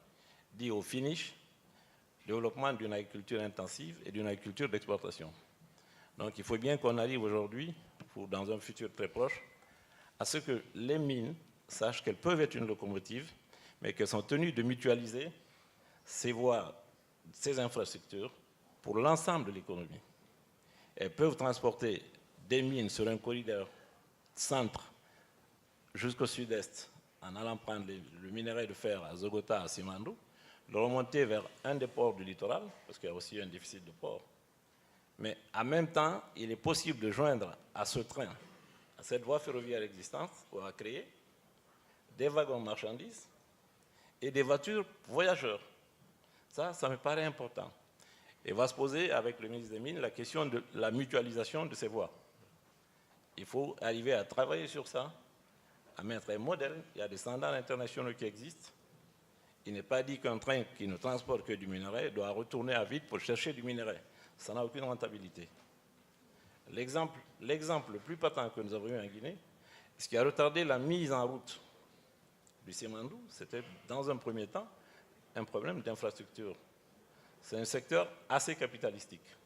dit au finish développement d'une agriculture intensive et d'une agriculture d'exportation. Donc il faut bien qu'on arrive aujourd'hui, ou dans un futur très proche, à ce que les mines sachent qu'elles peuvent être une locomotive, mais qu'elles sont tenues de mutualiser ces voies, ces infrastructures pour l'ensemble de l'économie. Elles peuvent transporter des mines sur un corridor centre jusqu'au sud-est, en allant prendre le minerai de fer à Zogota, à Simandou, le remonter vers un des ports du littoral, parce qu'il y a aussi un déficit de ports. Mais en même temps, il est possible de joindre à ce train, à cette voie ferroviaire existante qu'on va créer, des wagons marchandises et des voitures voyageurs. Ça me paraît important. Et va se poser avec le ministre des Mines la question de la mutualisation de ces voies. Il faut arriver à travailler sur ça, à mettre un modèle. Il y a des standards internationaux qui existent. Il n'est pas dit qu'un train qui ne transporte que du minerai doit retourner à vide pour chercher du minerai. Ça n'a aucune rentabilité. L'exemple le plus patent que nous avons eu en Guinée, ce qui a retardé la mise en route du Simandou, c'était dans un premier temps un problème d'infrastructure. C'est un secteur assez capitalistique.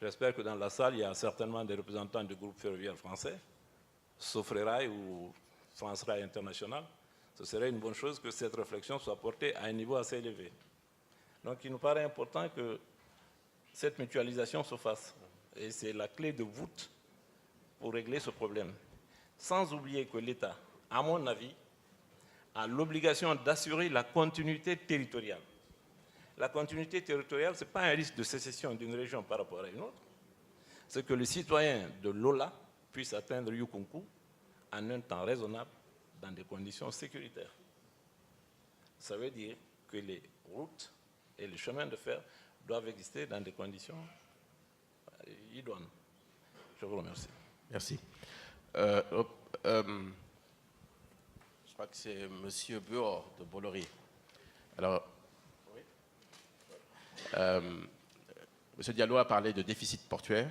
J'espère que dans la salle, il y a certainement des représentants du groupe ferroviaire français, Sofrerail ou France Rail International. Ce serait une bonne chose que cette réflexion soit portée à un niveau assez élevé. Donc il nous paraît important que cette mutualisation se fasse. Et c'est la clé de voûte pour régler ce problème. Sans oublier que l'État, à mon avis, a l'obligation d'assurer la continuité territoriale. La continuité territoriale, ce n'est pas un risque de sécession d'une région par rapport à une autre. C'est que le citoyen de Lola puisse atteindre Yukunku en un temps raisonnable, dans des conditions sécuritaires. Ça veut dire que les routes et les chemins de fer doivent exister dans des conditions idoines. Je vous remercie. Merci. Je crois que c'est M. Buor de Bolloré. Alors, M. Diallo a parlé de déficit portuaire.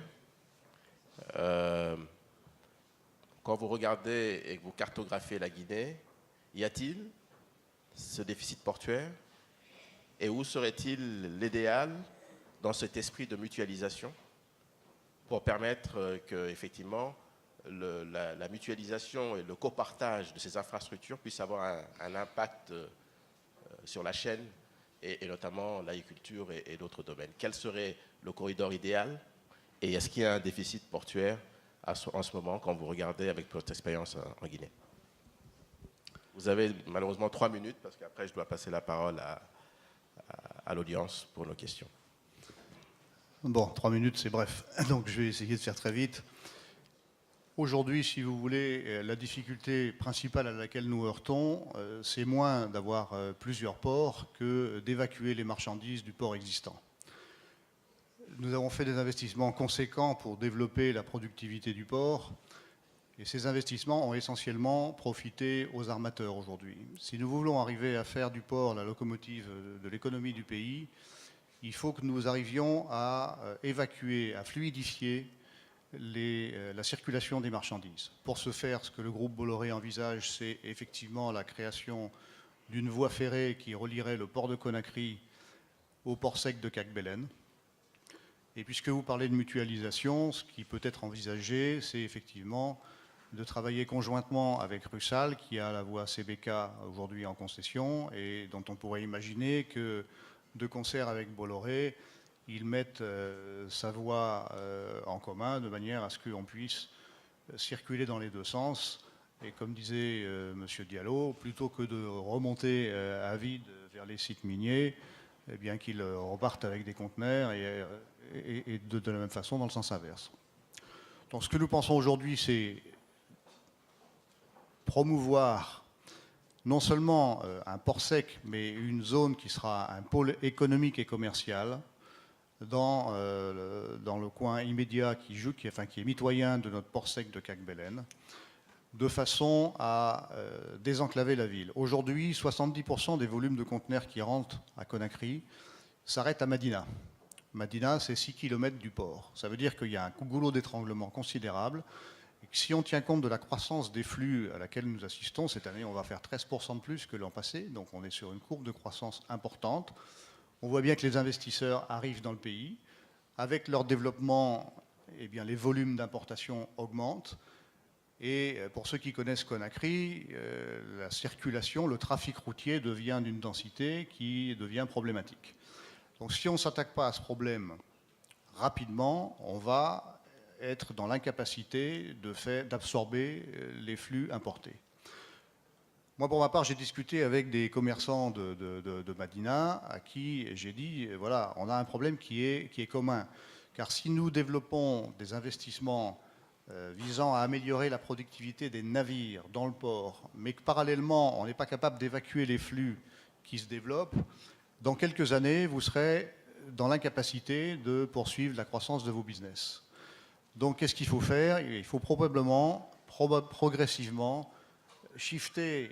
Quand vous regardez et que vous cartographiez la Guinée, y a-t-il ce déficit portuaire? Et où serait-il l'idéal dans cet esprit de mutualisation pour permettre que, effectivement, la mutualisation et le copartage de ces infrastructures puissent avoir un impact sur la chaîne et notamment l'agriculture et d'autres domaines? Quel serait le corridor idéal? Et est-ce qu'il y a un déficit portuaire en ce moment quand vous regardez avec votre expérience en Guinée? Vous avez malheureusement 3 minutes parce qu'après je dois passer la parole à l'audience pour nos questions. Bon, 3 minutes, c'est bref. Donc, je vais essayer de faire très vite. Aujourd'hui, si vous voulez, la difficulté principale à laquelle nous heurtons, c'est moins d'avoir plusieurs ports que d'évacuer les marchandises du port existant. Nous avons fait des investissements conséquents pour développer la productivité du port. Et ces investissements ont essentiellement profité aux armateurs aujourd'hui. Si nous voulons arriver à faire du port la locomotive de l'économie du pays, il faut que nous arrivions à évacuer, à fluidifier la circulation des marchandises. Pour ce faire, ce que le groupe Bolloré envisage, c'est effectivement la création d'une voie ferrée qui relierait le port de Conakry au port sec de Cacbelen. Et puisque vous parlez de mutualisation, ce qui peut être envisagé, c'est effectivement de travailler conjointement avec Russal, qui a la voie CBK aujourd'hui en concession, et dont on pourrait imaginer que, de concert avec Bolloré, ils mettent sa voie en commun, de manière à ce qu'on puisse circuler dans les deux sens. Et comme disait M. Diallo, plutôt que de remonter à vide vers les sites miniers, eh bien qu'ils repartent avec des conteneurs et de la même façon dans le sens inverse. Donc ce que nous pensons aujourd'hui, c'est promouvoir non seulement un port sec, mais une zone qui sera un pôle économique et commercial dans le coin immédiat qui est mitoyen de notre port sec de Cacbelen, de façon à désenclaver la ville. Aujourd'hui, 70% des volumes de conteneurs qui rentrent à Conakry s'arrêtent à Madina. Madina, c'est 6 km du port. Ça veut dire qu'il y a un goulot d'étranglement considérable. Et que Si on tient compte de la croissance des flux à laquelle nous assistons, cette année on va faire 13% de plus que l'an passé, donc on est sur une courbe de croissance importante. On voit bien que les investisseurs arrivent dans le pays. Avec leur développement, eh bien, les volumes d'importation augmentent. Et pour ceux qui connaissent Conakry, la circulation, le trafic routier devient d'une densité qui devient problématique. Donc si on ne s'attaque pas à ce problème rapidement, on va être dans l'incapacité d'absorber les flux importés. Moi, pour ma part, j'ai discuté avec des commerçants de Madina à qui j'ai dit, voilà, on a un problème qui est commun. Car si nous développons des investissements visant à améliorer la productivité des navires dans le port, mais que parallèlement, on n'est pas capable d'évacuer les flux qui se développent, dans quelques années, vous serez dans l'incapacité de poursuivre la croissance de vos business. Donc, qu'est-ce qu'il faut faire? Il faut probablement, progressivement, shifter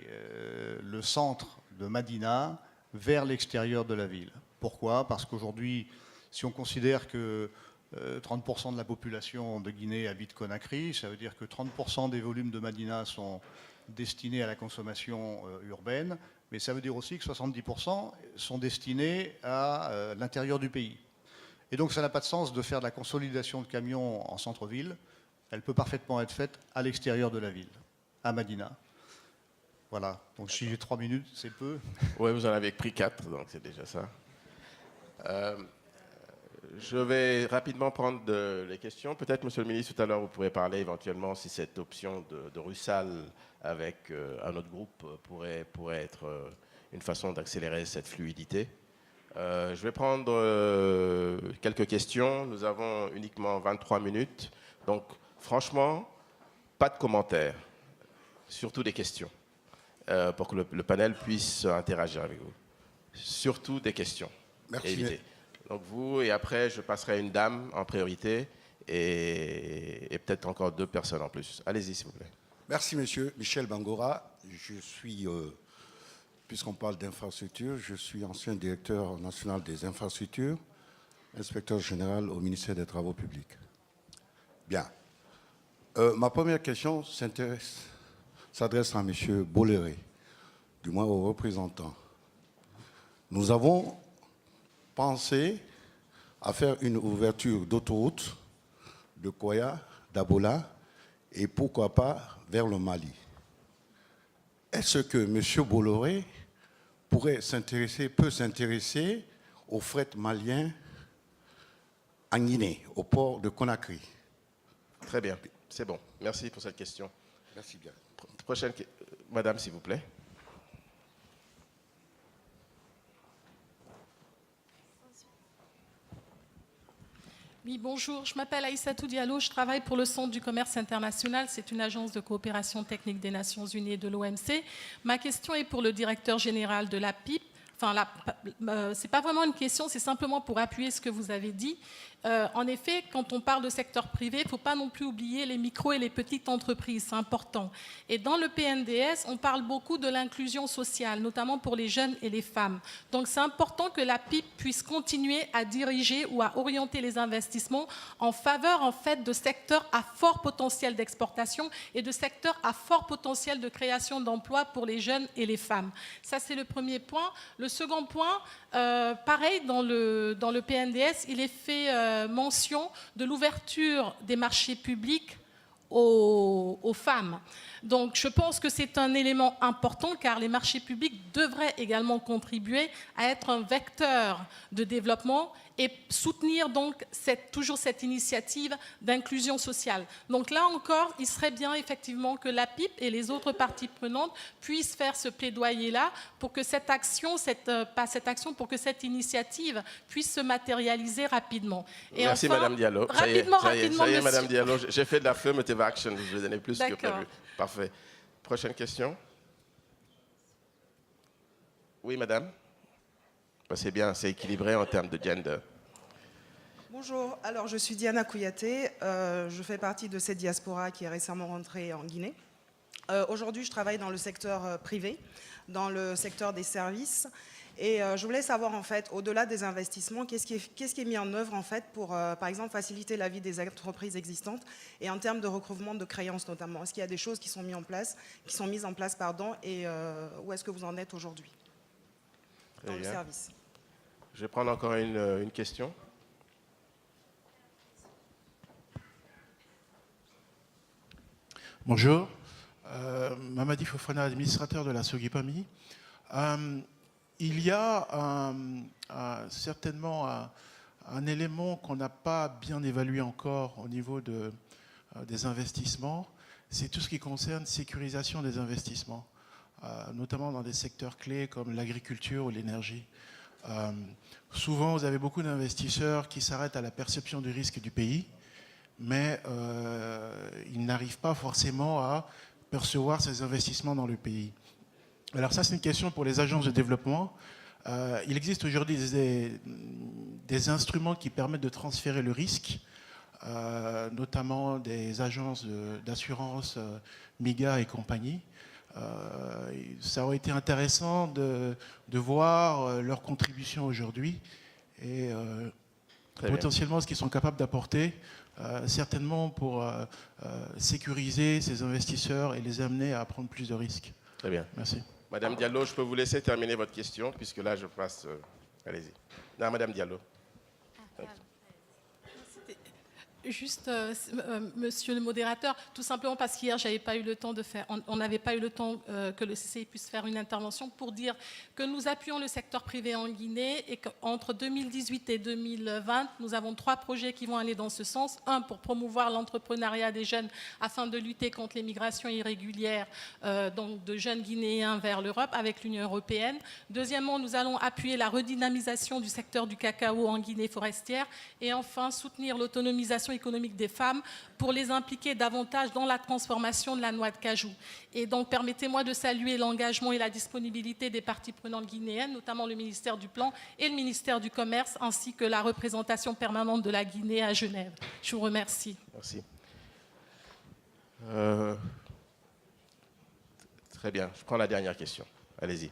le centre de Madina vers l'extérieur de la ville. Pourquoi? Parce qu'aujourd'hui, si on considère que 30% de la population de Guinée habite Conakry, ça veut dire que 30% des volumes de Madina sont destinés à la consommation urbaine, mais ça veut dire aussi que 70% sont destinés à l'intérieur du pays. Et donc ça n'a pas de sens de faire de la consolidation de camions en centre-ville. Elle peut parfaitement être faite à l'extérieur de la ville, à Madina. Voilà, donc si j'ai 3 minutes, c'est peu. Oui, vous en avez pris 4, donc c'est déjà ça. Je vais rapidement prendre les questions. Peut-être, Monsieur le ministre, tout à l'heure, vous pourrez parler éventuellement si cette option de Russal avec un autre groupe pourrait être une façon d'accélérer cette fluidité. Je vais prendre quelques questions. Nous avons uniquement 23 minutes. Donc, franchement, pas de commentaires, surtout des questions, pour que le panel puisse interagir avec vous. Surtout des questions. Merci. Évitez. Donc vous, et après, je passerai à une dame en priorité et peut-être encore 2 personnes en plus. Allez-y, s'il vous plaît. Merci, monsieur. Michel Bangora. Je suis, puisqu'on parle d'infrastructure, je suis ancien directeur national des infrastructures, inspecteur général au ministère des Travaux publics. Bien. Ma première question s'adresse à monsieur Bolloré, du moins au représentant. Nous avons pensé à faire une ouverture d'autoroute de Koya, d'Abola et pourquoi pas vers le Mali. Est-ce que M. Bolloré peut s'intéresser au fret malien en Guinée, au port de Conakry? Très bien, c'est bon. Merci pour cette question. Merci bien. Prochaine, madame, s'il vous plaît. Oui, bonjour, je m'appelle Aïssatou Diallo, je travaille pour le Centre du commerce international, c'est une agence de coopération technique des Nations Unies et de l'OMC. Ma question est pour le directeur général de la PIP. Enfin, c'est pas vraiment une question, c'est simplement pour appuyer ce que vous avez dit. En effet, quand on parle de secteur privé, il ne faut pas non plus oublier les micros et les petites entreprises, c'est important. Et dans le PNDS, on parle beaucoup de l'inclusion sociale, notamment pour les jeunes et les femmes. Donc c'est important que la PIP puisse continuer à diriger ou à orienter les investissements en faveur en fait, de secteurs à fort potentiel d'exportation et de secteurs à fort potentiel de création d'emplois pour les jeunes et les femmes. Ça, c'est le premier point. Le second point, pareil, dans le PNDS, il est fait mention de l'ouverture des marchés publics aux femmes. Donc je pense que c'est un élément important car les marchés publics devraient également contribuer à être un vecteur de développement et soutenir donc toujours cette initiative d'inclusion sociale. Donc là encore, il serait bien effectivement que la PIP et les autres parties prenantes puissent faire ce plaidoyer-là pour que cette action, pour que cette initiative puisse se matérialiser rapidement. Et merci enfin, Madame Diallo. Rapidement, ça y est, monsieur. Madame Diallo, j'ai fait de la affirmative action, je vais donner plus que prévu. Parfait. Prochaine question. Oui, madame. C'est bien, c'est équilibré en termes de gender. Bonjour, alors je suis Diana Kouyaté, je fais partie de cette diaspora qui est récemment rentrée en Guinée. Aujourd'hui, je travaille dans le secteur privé, dans le secteur des services. Et je voulais savoir, en fait, au-delà des investissements, qu'est-ce qui est mis en œuvre, en fait, pour, par exemple, faciliter la vie des entreprises existantes et en termes de recouvrement de créances, notamment. Est-ce qu'il y a des choses qui sont mises en place, et où est-ce que vous en êtes aujourd'hui dans le service? Je vais prendre encore une question. Bonjour, Mamadi Fofana, administrateur de la Sogipami. Il y a certainement un élément qu'on n'a pas bien évalué encore au niveau des investissements, c'est tout ce qui concerne sécurisation des investissements, notamment dans des secteurs clés comme l'agriculture ou l'énergie. Souvent, vous avez beaucoup d'investisseurs qui s'arrêtent à la perception du risque du pays, mais ils n'arrivent pas forcément à percevoir ces investissements dans le pays. Alors ça, c'est une question pour les agences de développement. Il existe aujourd'hui des instruments qui permettent de transférer le risque, notamment des agences d'assurance, MIGA et compagnie. Ça aurait été intéressant de voir leur contribution aujourd'hui et potentiellement ce qu'ils sont capables d'apporter, certainement pour sécuriser ces investisseurs et les amener à prendre plus de risques. Très bien. Merci. Madame Diallo, je peux vous laisser terminer votre question, puisque là, je passe... Allez-y. Non, Madame Diallo. Juste, monsieur le modérateur, tout simplement parce qu'hier, j'avais pas eu le temps de faire, on n'avait pas eu le temps que le CCI puisse faire une intervention pour dire que nous appuyons le secteur privé en Guinée et qu'entre 2018 et 2020, nous avons 3 projets qui vont aller dans ce sens. Un, pour promouvoir l'entrepreneuriat des jeunes afin de lutter contre les migrations irrégulières donc de jeunes Guinéens vers l'Europe avec l'Union européenne. Deuxièmement, nous allons appuyer la redynamisation du secteur du cacao en Guinée forestière. Et enfin, soutenir l'autonomisation économique des femmes pour les impliquer davantage dans la transformation de la noix de cajou. Et donc, permettez-moi de saluer l'engagement et la disponibilité des parties prenantes guinéennes, notamment le ministère du Plan et le ministère du Commerce, ainsi que la représentation permanente de la Guinée à Genève. Je vous remercie. Merci. Très bien. Je prends la dernière question. Allez-y.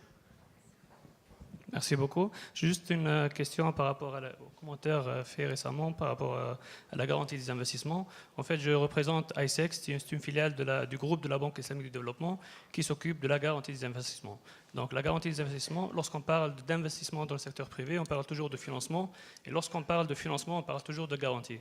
Merci beaucoup. Juste une question par rapport au commentaire fait récemment par rapport à la garantie des investissements. En fait, je représente ISEX, c'est une filiale du groupe de la Banque islamique du développement qui s'occupe de la garantie des investissements. Donc la garantie des investissements, lorsqu'on parle d'investissement dans le secteur privé, on parle toujours de financement. Et lorsqu'on parle de financement, on parle toujours de garantie.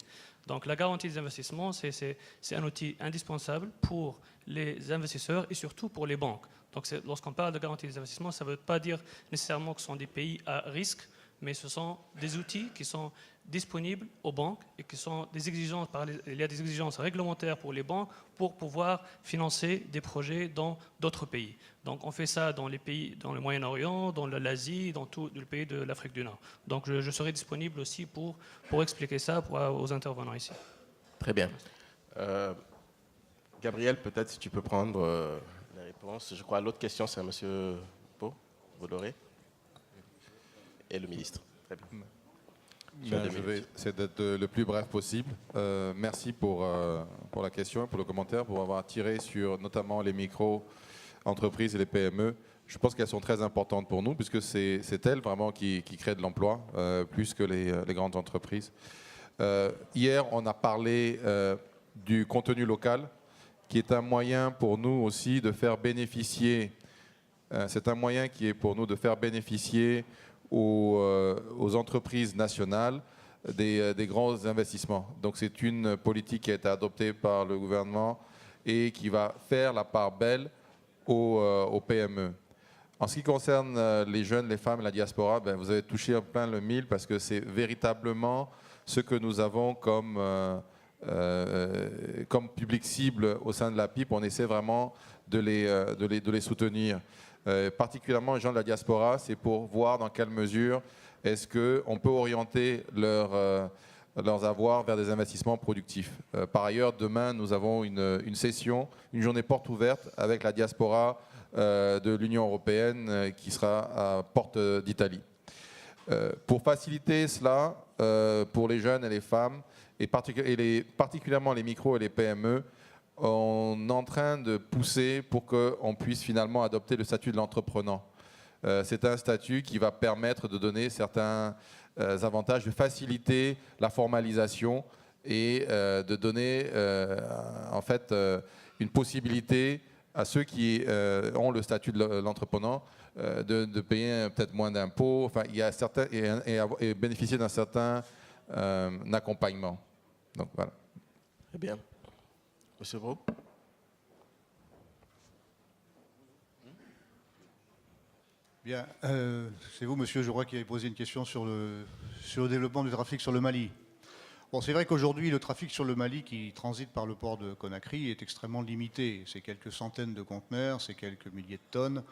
Donc la garantie des investissements, c'est un outil indispensable pour les investisseurs et surtout pour les banques. Donc lorsqu'on parle de garantie des investissements, ça ne veut pas dire nécessairement que ce sont des pays à risque, mais ce sont des outils qui sont disponibles aux banques et qui sont des exigences. Il y a des exigences réglementaires pour les banques pour pouvoir financer des projets dans d'autres pays. Donc on fait ça dans les pays, dans le Moyen-Orient, dans l'Asie, dans tout le pays de l'Afrique du Nord. Donc je serai disponible aussi pour expliquer ça aux intervenants ici. Très bien. Gabriel, peut-être si tu peux prendre la réponse. Je crois que l'autre question, c'est à M. Baudoré et le ministre. Très bien. Je vais essayer d'être le plus bref possible. Merci pour la question, pour le commentaire, pour avoir tiré sur notamment les micro-entreprises et les PME. Je pense qu'elles sont très importantes pour nous, puisque c'est elles vraiment qui créent de l'emploi, plus que les grandes entreprises. Hier, on a parlé du contenu local, qui est un moyen pour nous aussi de faire bénéficier, c'est un moyen qui est pour nous de faire bénéficier aux entreprises nationales des grands investissements. Donc c'est une politique qui a été adoptée par le gouvernement et qui va faire la part belle aux PME. En ce qui concerne les jeunes, les femmes et la diaspora, vous avez touché en plein le mille parce que c'est véritablement ce que nous avons comme public cible au sein de la PIP. On essaie vraiment de les soutenir. Particulièrement les gens de la diaspora, c'est pour voir dans quelle mesure est-ce qu'on peut orienter leurs avoirs vers des investissements productifs. Par ailleurs, demain, nous avons une session, une journée porte ouverte avec la diaspora de l'Union européenne qui sera à Porte d'Italie. Pour faciliter cela, pour les jeunes et les femmes, et particulièrement les micros et les PME, on est en train de pousser pour qu'on puisse finalement adopter le statut de l'entrepreneur. c'est un statut qui va permettre de donner certains avantages, de faciliter la formalisation et de donner en fait une possibilité à ceux qui ont le statut de l'entrepreneur de payer peut-être moins d'impôts, enfin, il y a certains, et bénéficier d'un certain accompagnement. Donc voilà. Très bien. Monsieur Brault. Bien, c'est vous, monsieur, je crois, qui avez posé une question sur le développement du trafic sur le Mali. Bon, c'est vrai qu'aujourd'hui, le trafic sur le Mali qui transite par le port de Conakry est extrêmement limité. C'est quelques centaines de conteneurs, c'est quelques milliers de tonnes.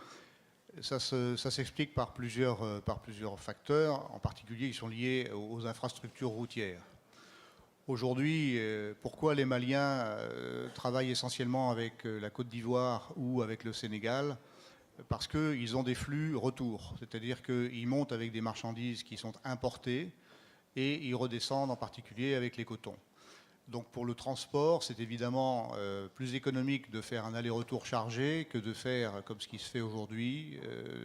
Ça s'explique par plusieurs facteurs, en particulier qui sont liés aux infrastructures routières. Aujourd'hui, pourquoi les Maliens travaillent essentiellement avec la Côte d'Ivoire ou avec le Sénégal ? Parce qu'ils ont des flux retour, c'est-à-dire qu'ils montent avec des marchandises qui sont importées et ils redescendent en particulier avec les cotons. Donc pour le transport, c'est évidemment plus économique de faire un aller-retour chargé que de faire, comme ce qui se fait aujourd'hui,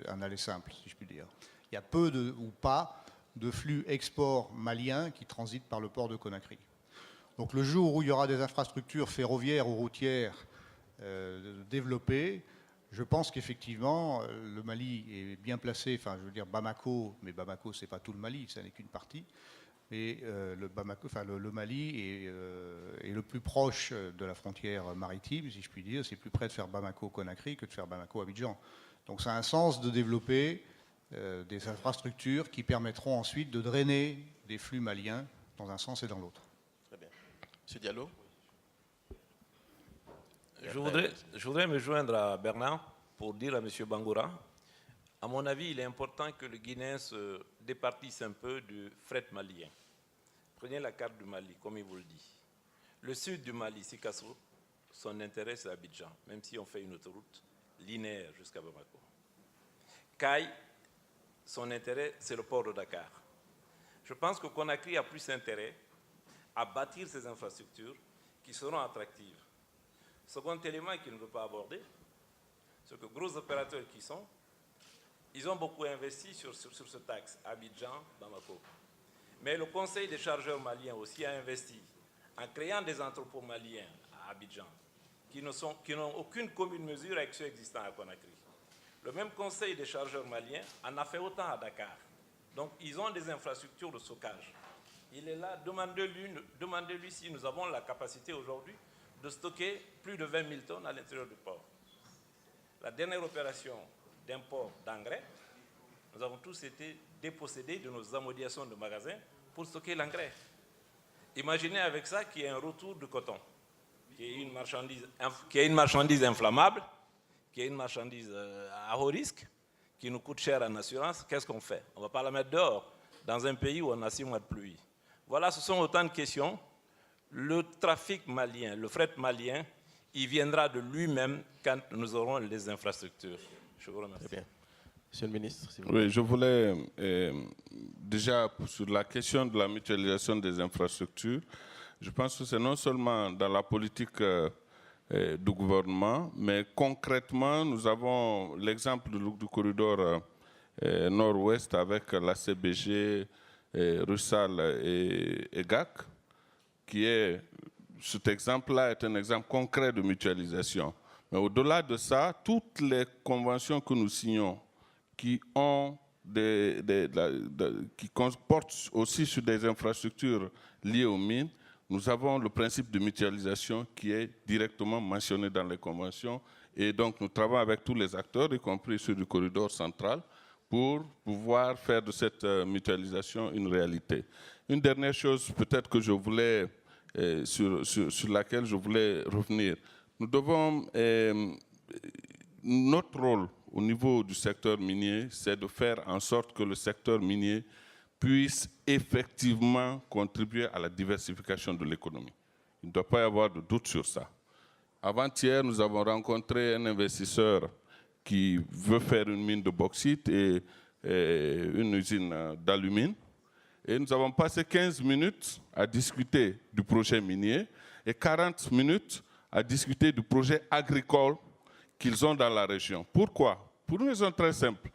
un aller simple, si je puis dire. Il y a peu ou pas de flux export malien qui transitent par le port de Conakry. Donc le jour où il y aura des infrastructures ferroviaires ou routières développées, je pense qu'effectivement, le Mali est bien placé, enfin, je veux dire Bamako, mais Bamako, ce n'est pas tout le Mali, ça n'est qu'une partie. Et le Mali est le plus proche de la frontière maritime, si je puis dire. C'est plus près de faire Bamako-Conakry que de faire Bamako-Abidjan. Donc ça a un sens de développer des infrastructures qui permettront ensuite de drainer des flux maliens dans un sens et dans l'autre. Très bien. Monsieur Diallo. Je voudrais me joindre à Bernard pour dire à M. Bangoura, à mon avis, il est important que le Guinéen se départisse un peu du fret malien. Prenez la carte du Mali, comme il vous le dit. Le sud du Mali, Sikasso, son intérêt c'est Abidjan, même si on fait une autoroute linéaire jusqu'à Bamako. Caille, son intérêt c'est le port de Dakar. Je pense que Conakry a plus intérêt à bâtir ces infrastructures qui seront attractives. Second élément qu'il ne veut pas aborder, c'est que gros opérateurs qui sont, ils ont beaucoup investi sur ce taxe, Abidjan, Bamako. Mais le Conseil des chargeurs maliens aussi a investi en créant des entrepôts maliens à Abidjan, qui n'ont aucune commune mesure avec ceux existants à Conakry. Le même Conseil des chargeurs maliens en a fait autant à Dakar. Donc ils ont des infrastructures de stockage. Il est là, demandez-lui si nous avons la capacité aujourd'hui de stocker plus de 20 000 tonnes à l'intérieur du port. La dernière opération d'import d'engrais, nous avons tous été dépossédés de nos amodiations de magasins pour stocker l'engrais. Imaginez avec ça qu'il y ait un retour de coton, qu'il y ait une marchandise inflammable, qu'il y ait une marchandise à haut risque, qui nous coûte cher en assurance. Qu'est-ce qu'on fait? On ne va pas la mettre dehors, dans un pays où on a 6 mois de pluie. Voilà, ce sont autant de questions. Le trafic malien, le fret malien, il viendra de lui-même quand nous aurons les infrastructures. Je vous remercie. Très bien. Monsieur le ministre, s'il vous plaît. Oui, je voulais déjà sur la question de la mutualisation des infrastructures, je pense que c'est non seulement dans la politique du gouvernement, mais concrètement, nous avons l'exemple du corridor nord-ouest avec la CBG, Russal et GAC, qui est, cet exemple-là est un exemple concret de mutualisation. Mais au-delà de ça, toutes les conventions que nous signons qui portent aussi sur des infrastructures liées aux mines, nous avons le principe de mutualisation qui est directement mentionné dans les conventions. Et donc, nous travaillons avec tous les acteurs, y compris ceux du corridor central, pour pouvoir faire de cette mutualisation une réalité. Une dernière chose, peut-être que je voulais, sur laquelle je voulais revenir. Nous devons, notre rôle au niveau du secteur minier, c'est de faire en sorte que le secteur minier puisse effectivement contribuer à la diversification de l'économie. Il ne doit pas y avoir de doute sur ça. Avant-hier, nous avons rencontré un investisseur qui veut faire une mine de bauxite et une usine d'alumine. Et nous avons passé 15 minutes à discuter du projet minier et 40 minutes à discuter du projet agricole qu'ils ont dans la région. Pourquoi? Pour une raison très simple.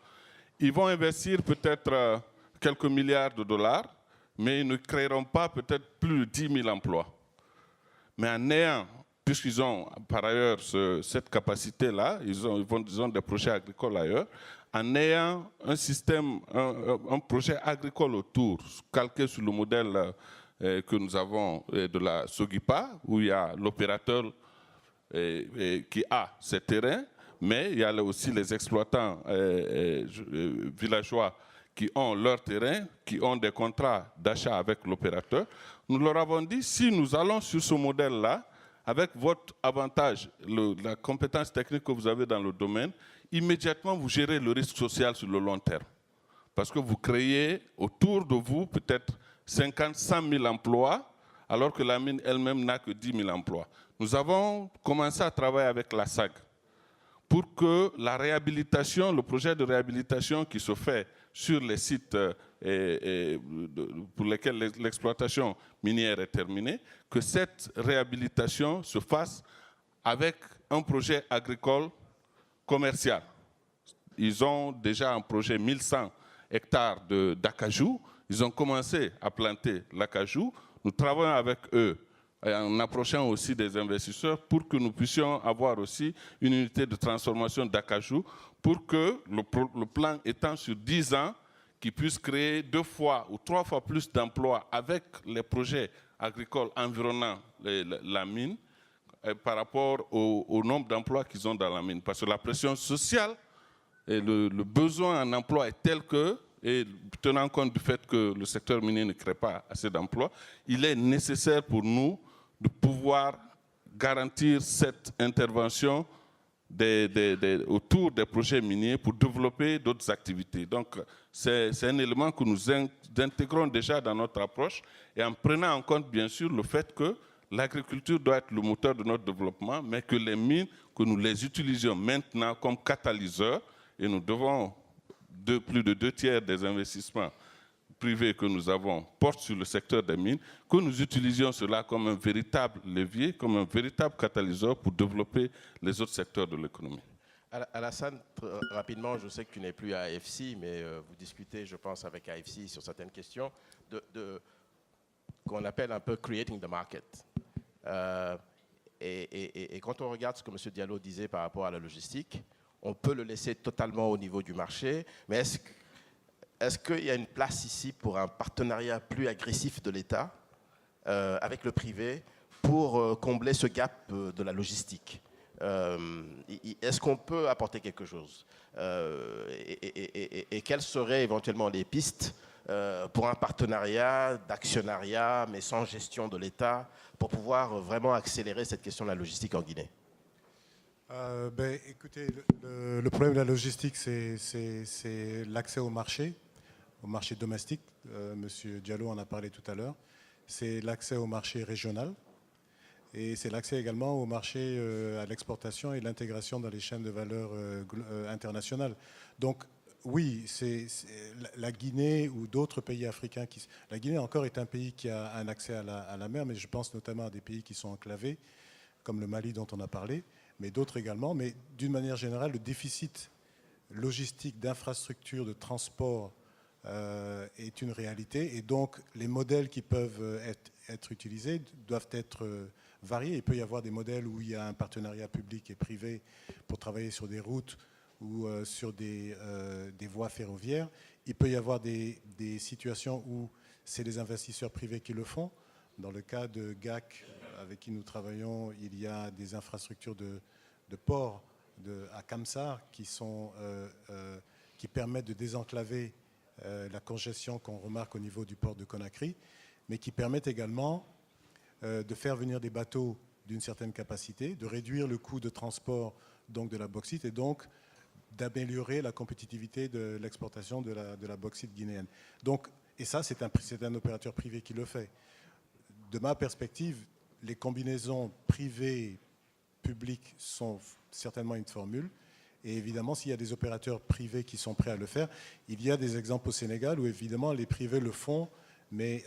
ils vont investir peut-être quelques milliards de dollars, mais ils ne créeront pas peut-être plus de 10 000 emplois. Mais en ayant, puisqu'ils ont par ailleurs cette capacité-là, ils ont des projets agricoles ailleurs, en ayant un système, un projet agricole autour, calqué sur le modèle que nous avons de la Sogipa, où il y a l'opérateur qui a ces terrains, mais il y a aussi les exploitants villageois qui ont leur terrain, qui ont des contrats d'achat avec l'opérateur. Nous leur avons dit, si nous allons sur ce modèle-là, avec votre avantage, la compétence technique que vous avez dans le domaine, immédiatement vous gérez le risque social sur le long terme. Parce que vous créez autour de vous peut-être 50, 100 000 emplois, alors que la mine elle-même n'a que 10 000 emplois. Nous avons commencé à travailler avec la SAG pour que la réhabilitation, le projet de réhabilitation qui se fait sur les sites pour lesquels l'exploitation minière est terminée, que cette réhabilitation se fasse avec un projet agricole commercial. Ils ont déjà un projet 1100 hectares d'acajou. Ils ont commencé à planter l'acajou. Nous travaillons avec eux en approchant aussi des investisseurs pour que nous puissions avoir aussi une unité de transformation d'acajou pour que le plan étant sur 10 ans, qui puisse créer 2 fois ou 3 fois plus d'emplois avec les projets agricoles environnant la mine par rapport au nombre d'emplois qu'ils ont dans la mine. Parce que la pression sociale et le besoin en emploi est tel que, et tenant compte du fait que le secteur minier ne crée pas assez d'emplois, il est nécessaire pour nous de pouvoir garantir cette intervention autour des projets miniers pour développer d'autres activités. Donc, c'est un élément que nous intégrons déjà dans notre approche et en prenant en compte, bien sûr, le fait que l'agriculture doit être le moteur de notre développement, mais que les mines, que nous les utilisions maintenant comme catalyseurs, et nous devons, plus de 2 tiers des investissements privés que nous avons portent sur le secteur des mines, que nous utilisions cela comme un véritable levier, comme un véritable catalyseur pour développer les autres secteurs de l'économie. Alassane, rapidement, je sais que tu n'es plus à AFC, mais vous discutez, je pense, avec AFC sur certaines questions qu'on appelle un peu « creating the market ». Et quand on regarde ce que M. Diallo disait par rapport à la logistique, on peut le laisser totalement au niveau du marché, mais est-ce qu'il y a une place ici pour un partenariat plus agressif de l'État avec le privé pour combler ce gap de la logistique? Est-ce qu'on peut apporter quelque chose et quelles seraient éventuellement les pistes pour un partenariat d'actionnariat, mais sans gestion de l'État, pour pouvoir vraiment accélérer cette question de la logistique en Guinée? Écoutez, le problème de la logistique, c'est l'accès au marché domestique. Monsieur Diallo en a parlé tout à l'heure. C'est l'accès au marché régional. Et c'est l'accès également au marché à l'exportation et l'intégration dans les chaînes de valeur internationales. Donc, oui, la Guinée ou d'autres pays africains. La Guinée encore est un pays qui a un accès à la mer, mais je pense notamment à des pays qui sont enclavés, comme le Mali dont on a parlé, mais d'autres également. Mais d'une manière générale, le déficit logistique d'infrastructures, de transport est une réalité. Et donc, les modèles qui peuvent être utilisés doivent être variés. Il peut y avoir des modèles où il y a un partenariat public et privé pour travailler sur des routes ou sur des voies ferroviaires. Il peut y avoir des situations où c'est les investisseurs privés qui le font. Dans le cas de GAC, avec qui nous travaillons, il y a des infrastructures de port à Kamsar qui permettent de désenclaver la congestion qu'on remarque au niveau du port de Conakry, mais qui permettent également de faire venir des bateaux d'une certaine capacité, de réduire le coût de transport donc de la bauxite et donc d'améliorer la compétitivité de l'exportation de la bauxite guinéenne. Donc, et ça, c'est un opérateur privé qui le fait. De ma perspective, les combinaisons privées-publiques sont certainement une formule. Et évidemment, s'il y a des opérateurs privés qui sont prêts à le faire, il y a des exemples au Sénégal où évidemment les privés le font, mais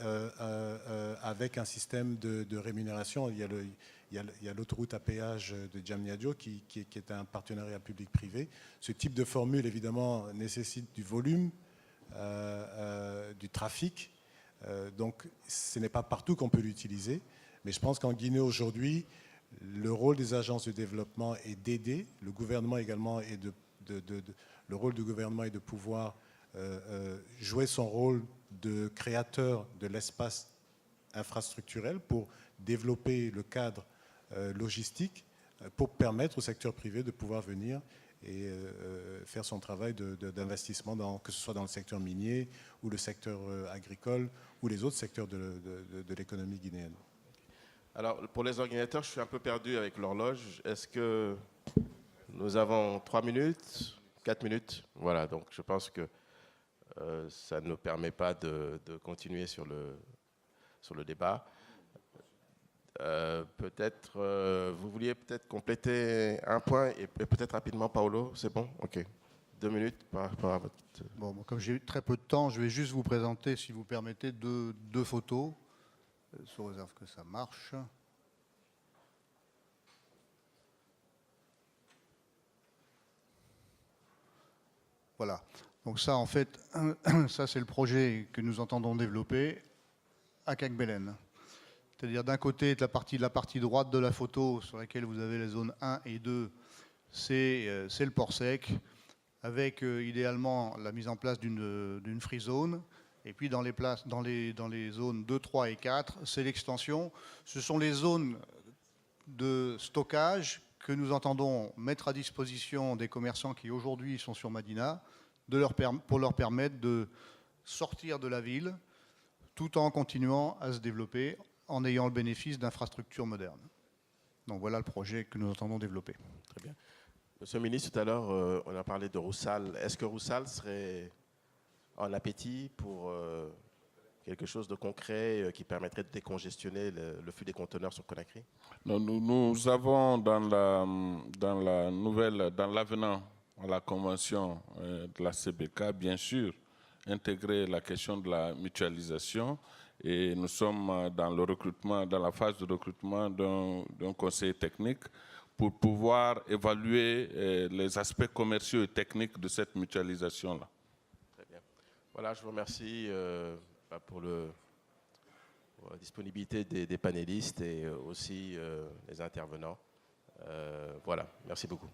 avec un système de rémunération. Il il y a l'autoroute à péage de Diamniadio qui est un partenariat public-privé. Ce type de formule, évidemment, nécessite du volume, du trafic. Donc, ce n'est pas partout qu'on peut l'utiliser. Mais je pense qu'en Guinée, aujourd'hui, le rôle des agences de développement est d'aider. Le gouvernement également est le rôle du gouvernement est de pouvoir jouer son rôle de créateur de l'espace infrastructurel pour développer le cadre logistique, pour permettre au secteur privé de pouvoir venir et faire son travail d'investissement, que ce soit dans le secteur minier ou le secteur agricole ou les autres secteurs de l'économie guinéenne. Alors, pour les organisateurs, je suis un peu perdu avec l'horloge. Est-ce que nous avons 3 minutes, 4 minutes? Voilà, donc je pense que ça ne nous permet pas de continuer sur le débat. Peut-être, vous vouliez peut-être compléter un point et peut-être rapidement, Paolo, c'est bon? Ok. 2 minutes par rapport à votre... Bon, comme j'ai très peu de temps, je vais juste vous présenter, si vous permettez, deux photos, sous réserve que ça marche. Voilà. Donc ça, en fait, ça c'est le projet que nous entendons développer à Cac-Belen. C'est-à-dire d'un côté, la partie droite de la photo sur laquelle vous avez les zones 1 et 2, c'est le port sec, avec idéalement la mise en place d'une free zone. Et puis dans les zones 2, 3 et 4, c'est l'extension. Ce sont les zones de stockage que nous entendons mettre à disposition des commerçants qui aujourd'hui sont sur Madina, pour leur permettre de sortir de la ville tout en continuant à se développer en ayant le bénéfice d'infrastructures modernes. Donc voilà le projet que nous entendons développer. Très bien. Monsieur le ministre, tout à l'heure, on a parlé de Roussal. Est-ce que Roussal serait en appétit pour quelque chose de concret qui permettrait de décongestionner le flux des conteneurs sur Conakry? Non, nous avons dans l'avenant à la convention de la CBK, bien sûr, intégré la question de la mutualisation. Et nous sommes dans la phase de recrutement d'un conseiller technique pour pouvoir évaluer les aspects commerciaux et techniques de cette mutualisation-là. Très bien. Voilà, je vous remercie pour la disponibilité des panélistes et aussi les intervenants. Voilà, merci beaucoup.